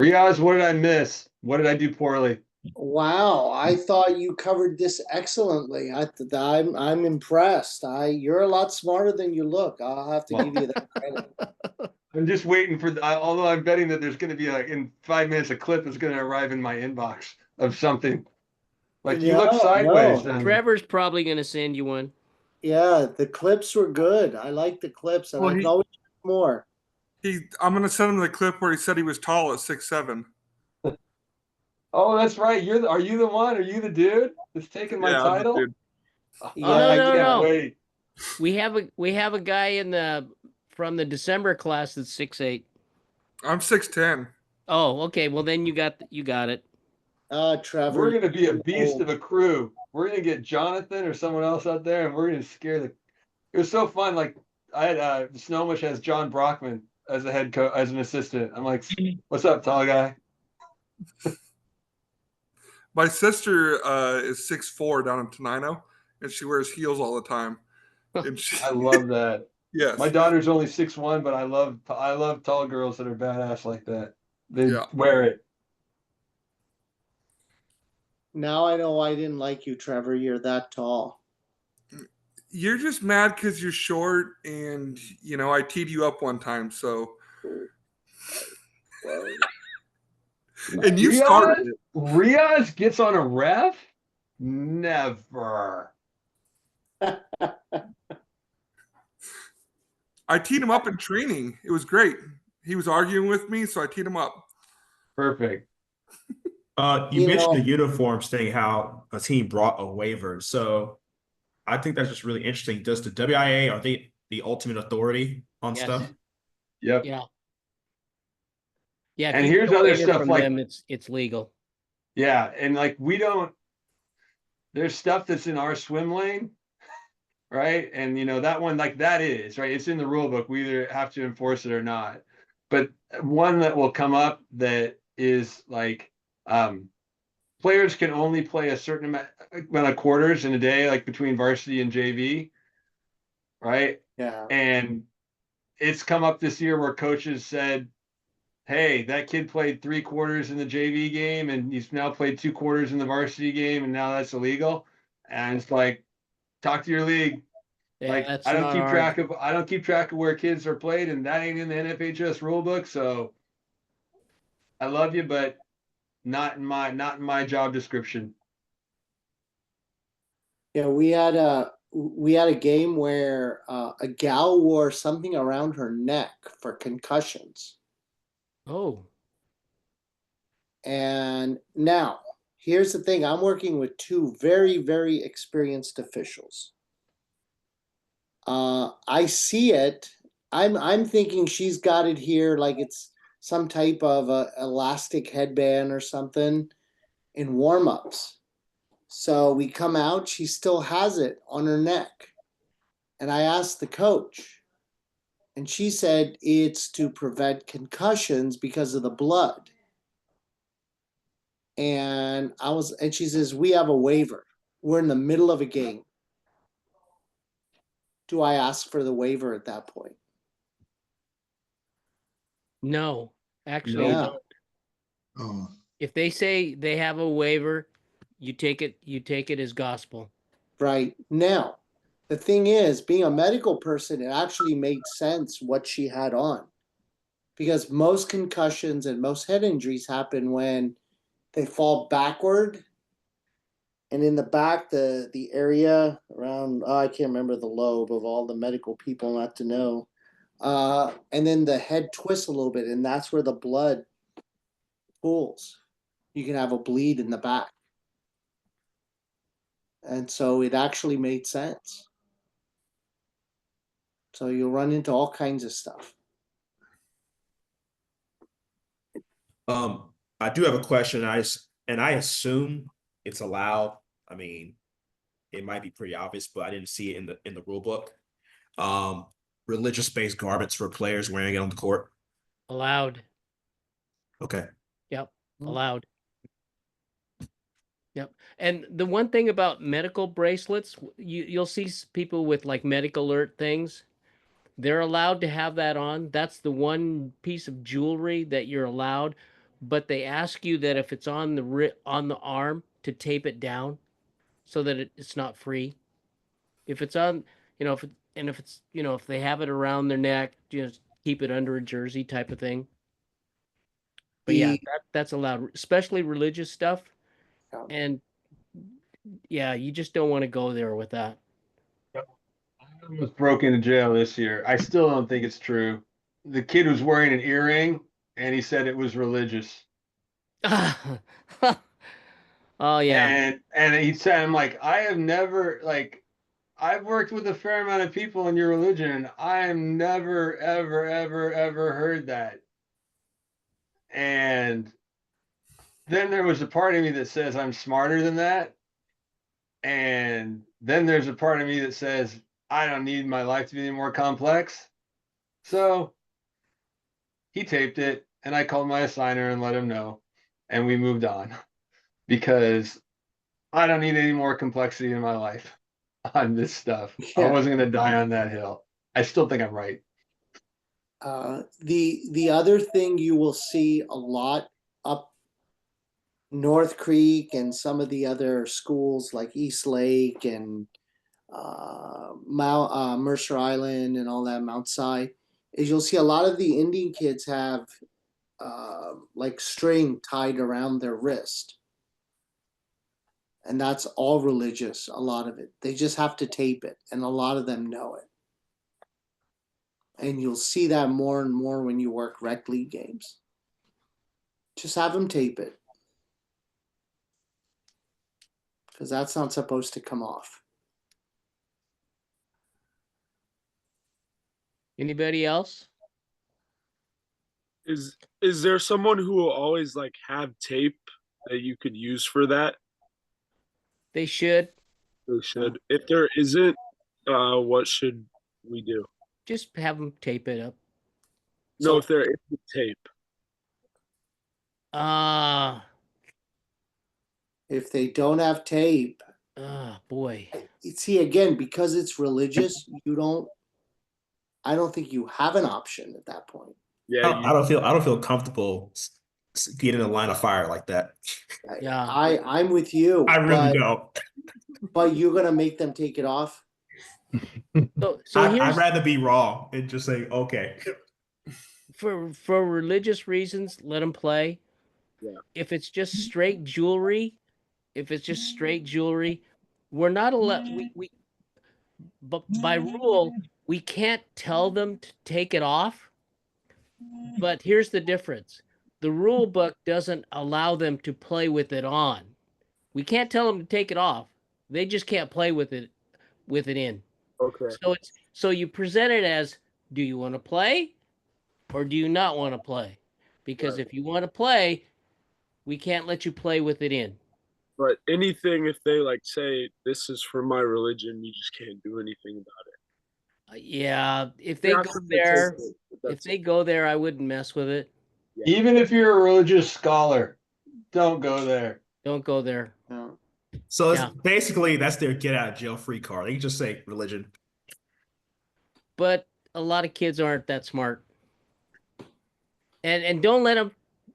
Riaz, what did I miss? What did I do poorly? Wow, I thought you covered this excellently. I'm impressed. You're a lot smarter than you look. I'll have to give you that credit. I'm just waiting for although I'm betting that there's going to be in 5 minutes a clip is going to arrive in my inbox of something. Like you look sideways. No. Trevor's probably going to send you one. Yeah, the clips were good. I like the clips, and Well, I can always do more. I'm gonna send him the clip where he said he was tall at 6'7". Oh, that's right. Are you the one? Are you the dude that's taking my Yeah, I'm the title? dude. no, I no, can't no. wait. We have a guy from the December class that's 6'8". I'm 6'10". Oh, okay. Well, then you got it. Trevor. We're going to be a beast of a crew. We're going to get Jonathan or someone else out there, and we're going to scare It was so fun. Like I had Snowmush has John Brockman as a head coach, as an assistant. I'm like, what's up, tall guy? My sister is 6'4" down in Tenino, and she wears heels all the time. And I love that. Yes. My daughter's only 6'1", but I love tall girls that are badass like that. They Yeah. wear it. Now I know why I didn't like you, Trevor. You're that tall. You're just mad because you're short, and I teed you up one time, so. And you started it. Riaz gets on a ref? Never. I teed him up in training. It was great. He was arguing with me, so I teed him up. Perfect. You mentioned the uniforms thing, how a team brought a waiver. So I think that's just really interesting. Does the WIA, are they the ultimate authority on stuff? Yep. Yeah. Yeah. And here's other stuff from like them, it's legal. Yeah, and there's stuff that's in our swim lane, right? And that one, that is right. It's in the rule book. We either have to enforce it or not. But one that will come up that is players can only play a certain amount of quarters in a day, like between varsity and JV, right? Yeah. And it's come up this year where coaches said, hey, that kid played 3 quarters in the JV game and he's now played 2 quarters in the varsity game, and now that's illegal. And it's like, talk to your league. Yeah, I don't keep track of where kids are played, and that ain't in the NFHS rule book. So I love you, but not in my job description. Yeah, we had a game where a gal wore something around her neck for concussions. Oh. And now, here's the thing. I'm working with 2 very, very experienced officials. I see it. I'm thinking she's got it here like it's some type of a elastic headband or something in warm-ups. So we come out, she still has it on her neck. And I asked the coach, and she said it's to prevent concussions because of the blood. And she says, we have a waiver. We're in the middle of a game. Do I ask for the waiver at that point? No, actually, Yeah. I don't. Oh, If they say they have a waiver, you take it as gospel. Right. Now, the thing is, being a medical person, it actually made sense what she had on. Because most concussions and most head injuries happen when they fall backward. And in the back, the area around, I can't remember the lobe of all the medical people not to know. And then the head twists a little bit, and that's where the blood pools. You can have a bleed in the back. And so it actually made sense. So you'll run into all kinds of stuff. I do have a question. I assume it's allowed. I mean, it might be pretty obvious, but I didn't see it in the rule book. Religious-based garments for players wearing it on the court. Allowed. Okay. Yep. Allowed. Yep. And the one thing about medical bracelets, you'll see people with like medical alert things. They're allowed to have that on. That's the one piece of jewelry that you're allowed, but they ask you that if it's on the arm to tape it down so that it's not free. If it's on, if it's, if they have it around their neck, just keep it under a jersey type of thing. But yeah, that's allowed, especially religious stuff. And yeah, you just don't want to go there with that. I was broke into jail this year. I still don't think it's true. The kid was wearing an earring and he said it was religious. Oh yeah. And he said, I'm like, I have never, like, I've worked with a fair amount of people in your religion, and I have never, ever, ever, ever heard that. And then there was a part of me that says I'm smarter than that. And then there's a part of me that says I don't need my life to be any more complex. So he taped it, and I called my assigner and let him know, and we moved on because I don't need any more complexity in my life on this stuff. I wasn't going to die on that hill. I still think I'm right. The other thing you will see a lot up North Creek and some of the other schools like East Lake and Mercer Island and all that, Mount Si, is you'll see a lot of the Indian kids have like string tied around their wrist. And that's all religious, a lot of it. They just have to tape it, and a lot of them know it. And you'll see that more and more when you work rec league games. Just have them tape it. Because that's not supposed to come off. Anybody else? Is there someone who will always like have tape that you could use for that? They should. They should. If there isn't, what should we do? Just have them tape it up. No, if there isn't tape. If they don't have tape. Boy. See, again, because it's religious, I don't think you have an option at that point. Yeah, I don't feel comfortable getting in a line of fire like that. Yeah, I'm with you. I really don't. But you're gonna make them take it off. So I'd rather be wrong and just say okay. For religious reasons, let them play. Yeah. If it's just straight jewelry, we're not allowed. But by rule, we can't tell them to take it off. But here's the difference: the rule book doesn't allow them to play with it on. We can't tell them to take it off. They just can't play with it in. Okay. So you present it as, do you want to play or do you not want to play? Because if you want to play, we can't let you play with it in. But anything, if they like say this is for my religion, you just can't do anything about it. Yeah, if they go there, I wouldn't mess with it. Yeah. Even if you're a religious scholar, don't go there. Don't go there. No. So it's basically that's their get out of jail free card. They can just say religion. But a lot of kids aren't that smart. And don't let them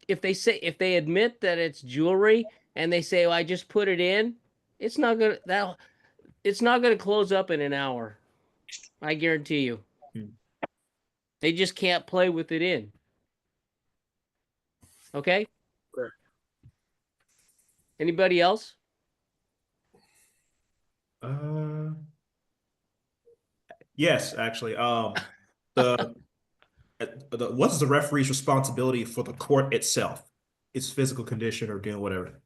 if they admit that it's jewelry and they say, "Well, I just put it in," it's not gonna close up in an hour. I guarantee you. Hmm. They just can't play with it in. Okay? Okay. Anybody else? Yes, actually. The what's the referee's responsibility for the court itself? Its physical condition or doing whatever.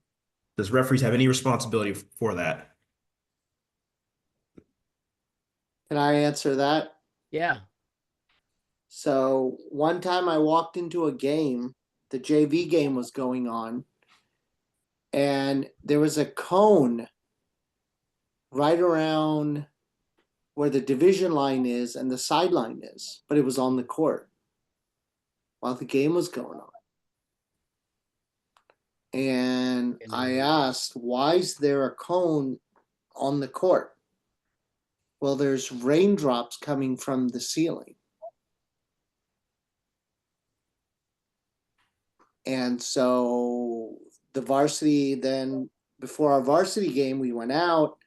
Does referees have any responsibility for that? Can I answer that? Yeah. So one time I walked into a game, the JV game was going on, and there was a cone right around where the division line is and the sideline is, but it was on the court while the game was going on. And I asked, why is there a cone on the court? Well, there's raindrops coming from the ceiling. And so the varsity then, before our varsity game, we went out,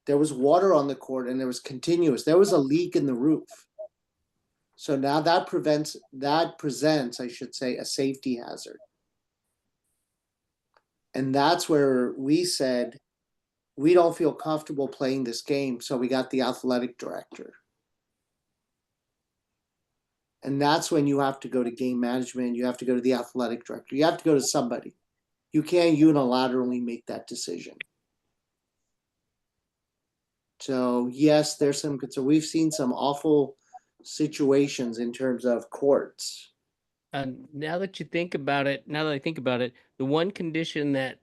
there was water on the court and there was continuous. There was a leak in the roof. So now that presents, I should say, a safety hazard. And that's where we said, we don't feel comfortable playing this game. So we got the athletic director. And that's when you have to go to game management. You have to go to the athletic director. You have to go to somebody. You can't unilaterally make that decision. So yes, there's some concern. We've seen some awful situations in terms of courts. Now that I think about it, the one condition that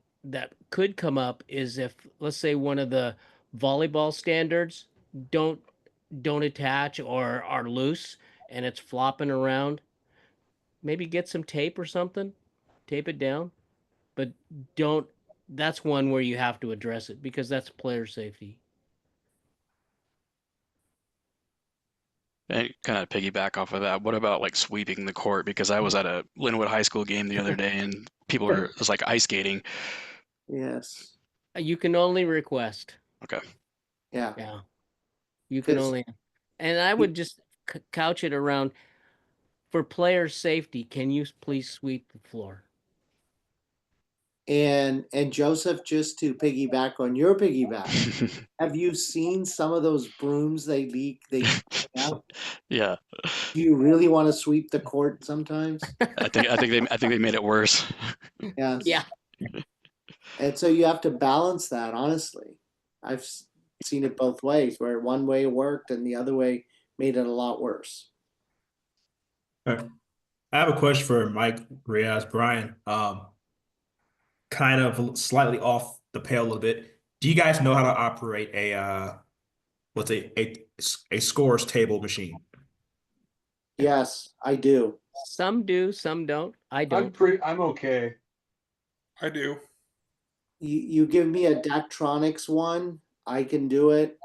could come up is if, let's say, one of the volleyball standards don't attach or are loose and it's flopping around. Maybe get some tape or something, tape it down, but don't. That's one where you have to address it because that's player safety. And kind of piggyback off of that, what about like sweeping the court? Because I was at a Linwood High School game the other day and people were, it was like ice skating. Yes. You can only request. Okay. Yeah. Yeah. You can only, and I would just couch it around for player safety. Can you please sweep the floor? And Joseph, just to piggyback on your piggyback, have you seen some of those brooms they leak? Yeah. Do you really want to sweep the court sometimes? I think they made it worse. Yes. Yeah. And so you have to balance that, honestly. I've seen it both ways, where one way worked and the other way made it a lot worse. I have a question for Mike, Riaz, Brian. Kind of slightly off the pale a little bit. Do you guys know how to operate a scores table machine? Yes, I do. Some do, some don't. I don't. I'm okay. I do. You give me a Daktronics one, I can do it.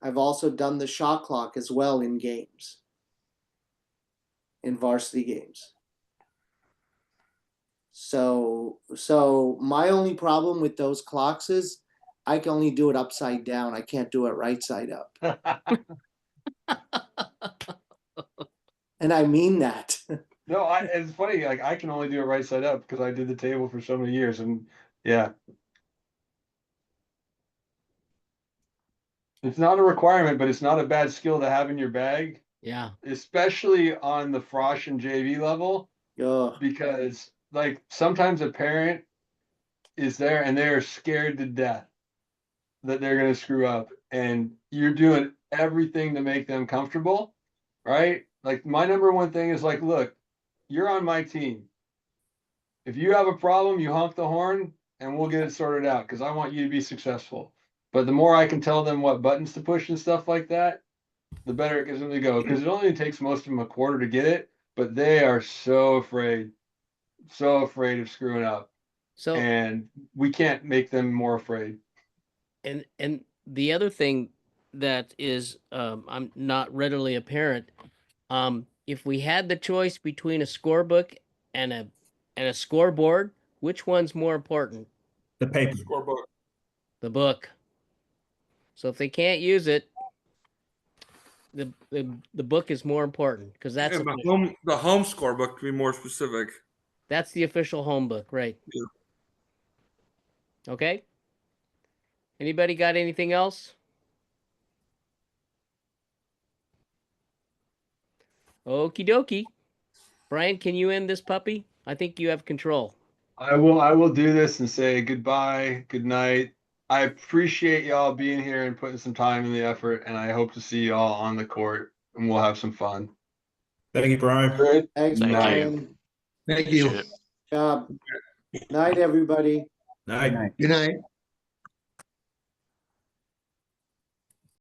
I've also done the shot clock as well in games, in varsity games. So my only problem with those clocks is I can only do it upside down. I can't do it right side up. And I mean that. No, it's funny. Like I can only do it right side up because I did the table for so many years, and yeah, it's not a requirement, but it's not a bad skill to have in your bag. Yeah, especially on the Frosh and JV level, because like sometimes a parent is there and they're scared to death that they're going to screw up, and you're doing everything to make them comfortable, right? Like my number one thing is like, look, you're on my team. If you have a problem, you honk the horn and we'll get it sorted out because I want you to be successful. But the more I can tell them what buttons to push and stuff like that, the better it gives them to go. Because it only takes most of them a quarter to get it, but they are so afraid of screwing up. So, and we can't make them more afraid. And the other thing that is I'm not readily apparent, if we had the choice between a scorebook and and a scoreboard, which one's more important? The paper. Scorebook. The book. So if they can't use it, the book is more important because that's And official. the home scorebook to be more specific. That's the official home book, right? Yeah. Okay. Anybody got anything else? Okie dokie. Brian, can you end this puppy? I think you have control. I will do this and say goodbye, good night. I appreciate y'all being here and putting some time in the effort, and I hope to see y'all on the court and we'll have some fun. Thank you, Brian. Good Thanks, Thank you. Brian. Thank Appreciate you. it. Job. Night, everybody. Night. Night. Good night.